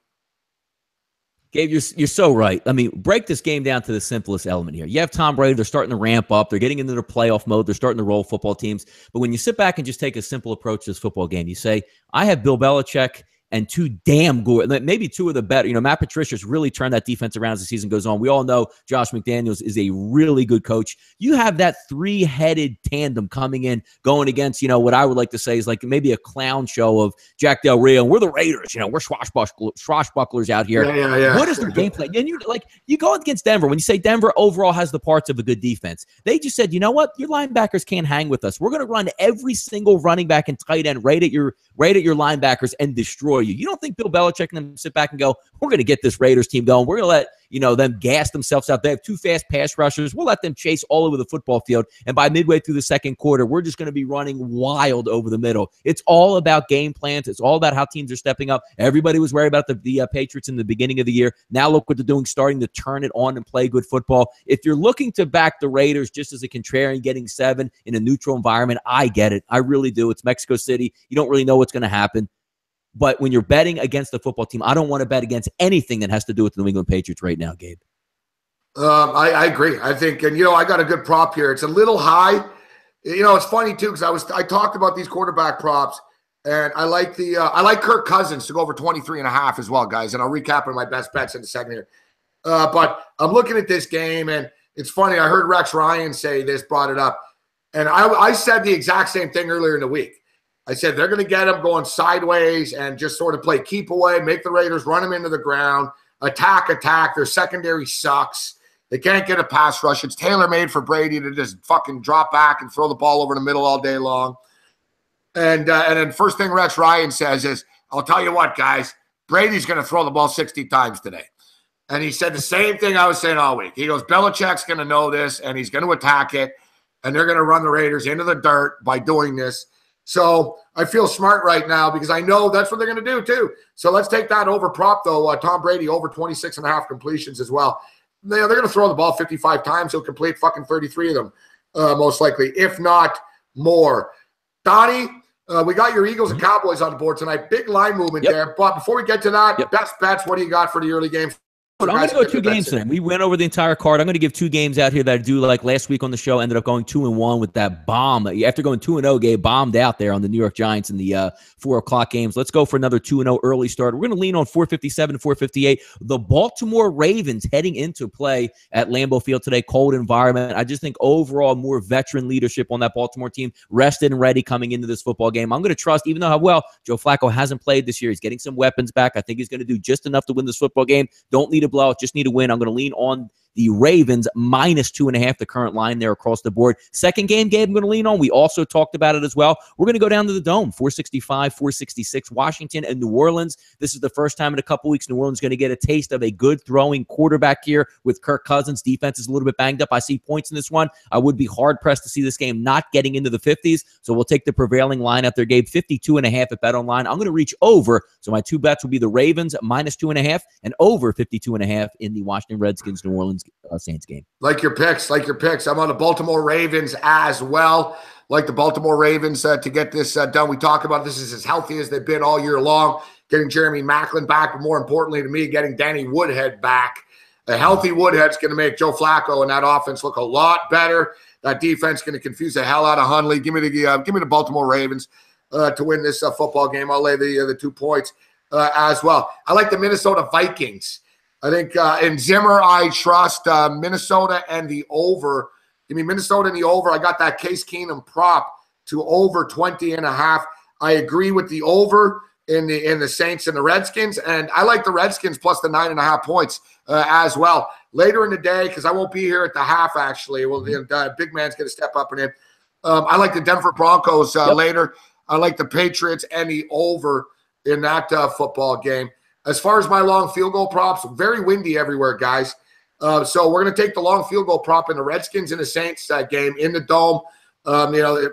Gabe, you're so right. I mean, break this game down to the simplest element here. You have Tom Brady. They're starting to ramp up. They're getting into their playoff mode. They're starting to roll football teams. But when you sit back and just take a simple approach to this football game, you say, I have Bill Belichick and two damn good, maybe two of the better. Matt Patricia's really turned that defense around as the season goes on. We all know Josh McDaniels is a really good coach. You have that three-headed tandem coming in, going against, what I would like to say is like maybe a clown show of Jack Del Rio. And we're the Raiders. We're swashbucklers out here. Yeah. What is their game plan? And you go against Denver. When you say Denver overall has the parts of a good defense, they just said, you know what? Your linebackers can't hang with us. We're going to run every single running back and tight end right at your linebackers and destroy you. You don't think Bill Belichick and them sit back and go, we're going to get this Raiders team going. We're going to let them gas themselves out. They have two fast pass rushers. We'll let them chase all over the football field. And by midway through the second quarter, we're just going to be running wild over the middle. It's all about game plans. It's all about how teams are stepping up. Everybody was worried about the Patriots in the beginning of the year. Now look what they're doing, starting to turn it on and play good football. If you're looking to back the Raiders just as a contrarian getting 7 in a neutral environment, I get it. I really do. It's Mexico City. You don't really know what's going to happen. But when you're betting against the football team, I don't want to bet against anything that has to do with the New England Patriots right now, Gabe. I agree. I think, and I got a good prop here. It's a little high. It's funny too because I talked about these quarterback props, and I like I like Kirk Cousins to go over 23.5 as well, guys. And I'll recap on my best bets in a second here. But I'm looking at this game, and it's funny. I heard Rex Ryan say this, brought it up, and I said the exact same thing earlier in the week. I said they're going to get them going sideways and just sort of play keep away, make the Raiders run them into the ground, attack. Their secondary sucks. They can't get a pass rush. It's tailor-made for Brady to just fucking drop back and throw the ball over the middle all day long. And then first thing Rex Ryan says is, I'll tell you what, guys, Brady's going to throw the ball 60 times today. And he said the same thing I was saying all week. He goes, Belichick's going to know this, and he's going to attack it, and they're going to run the Raiders into the dirt by doing this. So I feel smart right now because I know that's what they're going to do too. So let's take that over prop, though. Tom Brady over 26.5 completions as well. They're going to throw the ball 55 times. He'll complete fucking 33 of them, most likely, if not more. Donnie, we got your Eagles and Cowboys on the board tonight. Big line movement there. But before we get to that, best bets, what do you got for the early game? But I'm going to go 2 games tonight. We went over the entire card. I'm going to give 2 games out here that I do like last week on the show. Ended up going 2-1 with that bomb. After going 2-0, Gabe bombed out there on the New York Giants in the 4 o'clock games. Let's go for another 2-0 early start. We're going to lean on 457, 458. The Baltimore Ravens heading into play at Lambeau Field today. Cold environment. I just think overall more veteran leadership on that Baltimore team. Rested and ready coming into this football game. I'm going to trust, even though Joe Flacco hasn't played this year. He's getting some weapons back. I think he's going to do just enough to win this football game. Don't need a blowout, just need a win. I'm going to lean on the Ravens minus 2.5, the current line there across the board. Second game, Gabe, I'm going to lean on. We also talked about it as well. We're going to go down to the Dome, 465, 466, Washington and New Orleans. This is the first time in a couple weeks New Orleans is going to get a taste of a good throwing quarterback here with Kirk Cousins. Defense is a little bit banged up. I see points in this one. I would be hard-pressed to see this game not getting into the 50s, so we'll take the prevailing line out there, Gabe, 52.5 at BetOnline. I'm going to reach over, so my 2 bets will be the Ravens minus 2.5 and over 52.5 in the Washington Redskins New Orleans Saints game. Like your picks. I'm on the Baltimore Ravens as well. Like the Baltimore Ravens to get this done. We talk about this is as healthy as they've been all year long. Getting Jeremy Maclin back, but more importantly to me, getting Danny Woodhead back. A healthy Woodhead's going to make Joe Flacco and that offense look a lot better. That defense going to confuse the hell out of Hundley. Give me the Baltimore Ravens. to win this football game. I'll lay the 2 points as well. I like the Minnesota Vikings. I think in Zimmer, I trust Minnesota and the over. Give me Minnesota and the over. I got that Case Keenum prop to over 20.5. I agree with the over in the Saints and the Redskins, and I like the Redskins plus the 9.5 points as well. Later in the day, because I won't be here at the half, actually. Well, the big man's going to step up and in. I like the Denver Broncos later. I like the Patriots and the over in that football game. As far as my long field goal props, very windy everywhere, guys. So we're going to take the long field goal prop in the Redskins and the Saints game in the Dome.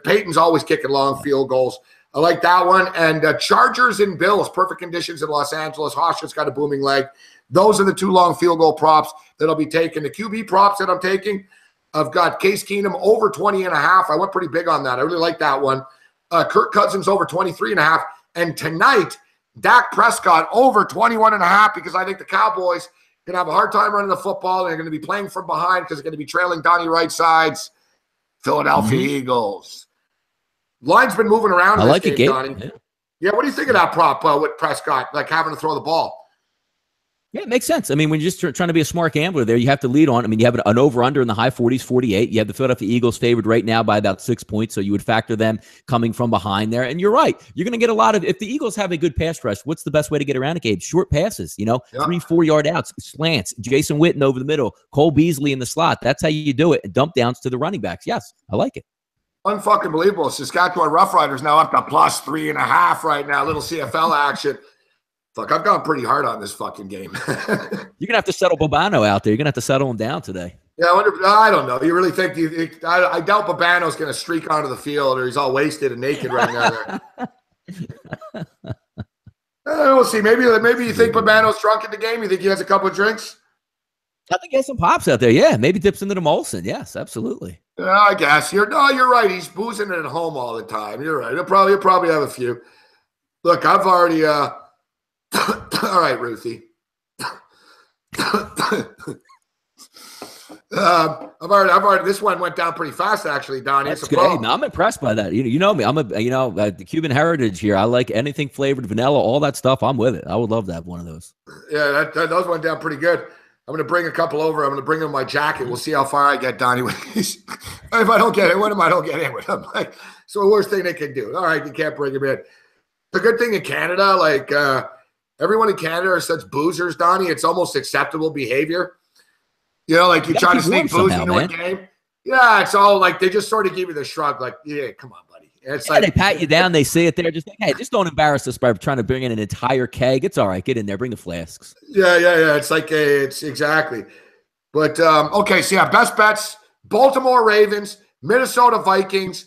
Peyton's always kicking long field goals. I like that one. And Chargers and Bills, perfect conditions in Los Angeles. Hostet's got a booming leg. Those are the 2 long field goal props that I'll be taking. The QB props that I'm taking, I've got Case Keenum over 20.5. I went pretty big on that. I really like that one. Kirk Cousins over 23.5. And tonight, Dak Prescott over 21.5, because I think the Cowboys going to have a hard time running the football. They're going to be playing from behind because they're going to be trailing Donnie Right sides. Philadelphia Eagles. Line's been moving around. I like it, Donnie. Yeah, what do you think of that prop with Prescott, like having to throw the ball? Yeah, it makes sense. I mean, when you're just trying to be a smart gambler there, you have to lead on. I mean, you have an over-under in the high 40s, 48. You have the Philadelphia Eagles favored right now by about 6 points, so you would factor them coming from behind there. And you're right. You're going to get a lot of – if the Eagles have a good pass rush, what's the best way to get around it, Gabe? Short passes, 3-4 yard outs, slants, Jason Witten over the middle, Cole Beasley in the slot. That's how you do it. And dump downs to the running backs. Yes, I like it. Unfucking believable. Saskatchewan Roughriders now up to plus 3.5 right now. Little CFL action. Fuck, I've gone pretty hard on this fucking game. You're going to have to settle Bobano out there. You're going to have to settle him down today. Yeah, I don't know. You really think I doubt Bobano's going to streak onto the field, or he's all wasted and naked right now there. We'll see. Maybe you think Bobano's drunk in the game? You think he has a couple of drinks? I think he has some pops out there. Yeah, maybe dips into the Molson. Yes, absolutely. Yeah, I guess. You're right. He's boozing it at home all the time. You're right. He'll probably have a few. Look, I've already all right, Ruthie. I've already. This one went down pretty fast, actually, Donnie. That's good. Hey, I'm impressed by that. You know me. I'm the Cuban heritage here. I like anything flavored, vanilla, all that stuff. I'm with it. I would love to have one of those. Yeah, those went down pretty good. I'm going to bring a couple over. I'm going to bring them my jacket. We'll see how far I get, Donnie. If I don't get it with him, I don't get in with him. Like, so the worst thing they can do. All right, you can't bring him in. The good thing in Canada, like everyone in Canada are such boozers, Donnie. It's almost acceptable behavior. Like you try to sneak booze into a game. Yeah, it's all like they just sort of give you the shrug, like, yeah, come on, buddy. It's like they pat you down, they say it there, just like, hey, just don't embarrass us by trying to bring in an entire keg. It's all right, get in there, bring the flasks. Yeah. It's like it's exactly. But okay, so yeah, best bets: Baltimore Ravens, Minnesota Vikings,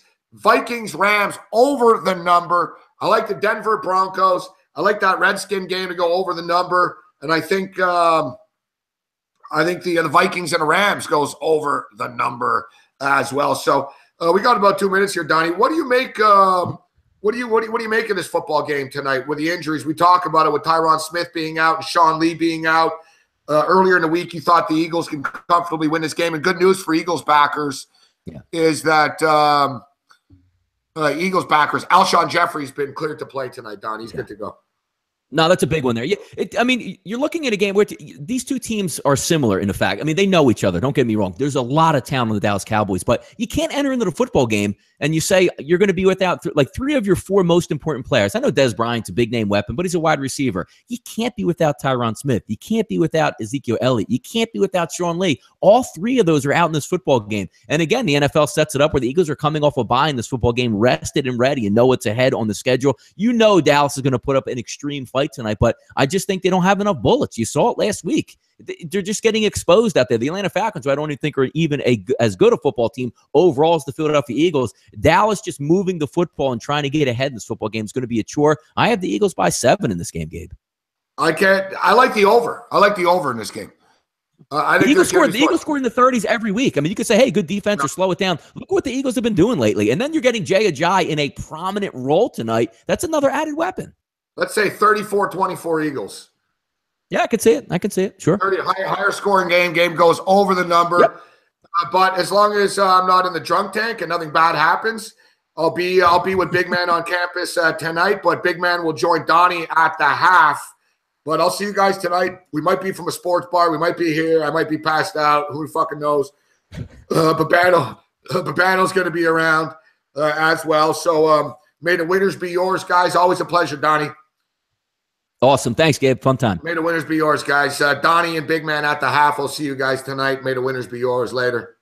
Rams over the number. I like the Denver Broncos. I like that Redskin game to go over the number, and I think the Vikings and the Rams goes over the number as well. So we got about 2 minutes here, Donnie. What do you make? What do you make of this football game tonight with the injuries? We talk about it with Tyron Smith being out and Sean Lee being out. Earlier in the week, you thought the Eagles can comfortably win this game, and good news for Eagles backers is that Eagles backers Alshon Jeffrey's been cleared to play tonight. Don, he's good to go. No, that's a big one there. Yeah, you're looking at a game where these two teams are similar in fact. I mean, they know each other. Don't get me wrong. There's a lot of talent on the Dallas Cowboys, but you can't enter into the football game and you say you're going to be without like 3 of your 4 most important players. I know Dez Bryant's a big name weapon, but he's a wide receiver. You can't be without Tyron Smith. You can't be without Ezekiel Elliott. You can't be without Sean Lee. All 3 of those are out in this football game. And again, the NFL sets it up where the Eagles are coming off a bye in this football game, rested and ready, and know what's ahead on the schedule. You know Dallas is going to put up an extreme fight tonight, but I just think they don't have enough bullets. You saw it last week. They're just getting exposed out there. The Atlanta Falcons, who I don't even think are even as good a football team overall as the Philadelphia Eagles. Dallas just moving the football and trying to get ahead in this football game is going to be a chore. I have the Eagles by 7 in this game, Gabe. I like the over. I like the over in this game. I think the Eagles score in the 30s every week. I mean, you could say, hey, good defense or slow it down. Look what the Eagles have been doing lately. And then you're getting Jay Ajayi in a prominent role tonight. That's another added weapon. Let's say 34-24 Eagles. Yeah, I could see it. Sure. 30, higher scoring game. Game goes over the number. Yep. But as long as I'm not in the drunk tank and nothing bad happens, I'll be with Big Man on campus tonight, but Big Man will join Donnie at the half. But I'll see you guys tonight. We might be from a sports bar. We might be here. I might be passed out. Who fucking knows? Babano's going to be around as well. So may the winners be yours, guys. Always a pleasure, Donnie. Awesome. Thanks, Gabe. Fun time. May the winners be yours, guys. Donnie and Big Man at the half. I'll see you guys tonight. May the winners be yours later.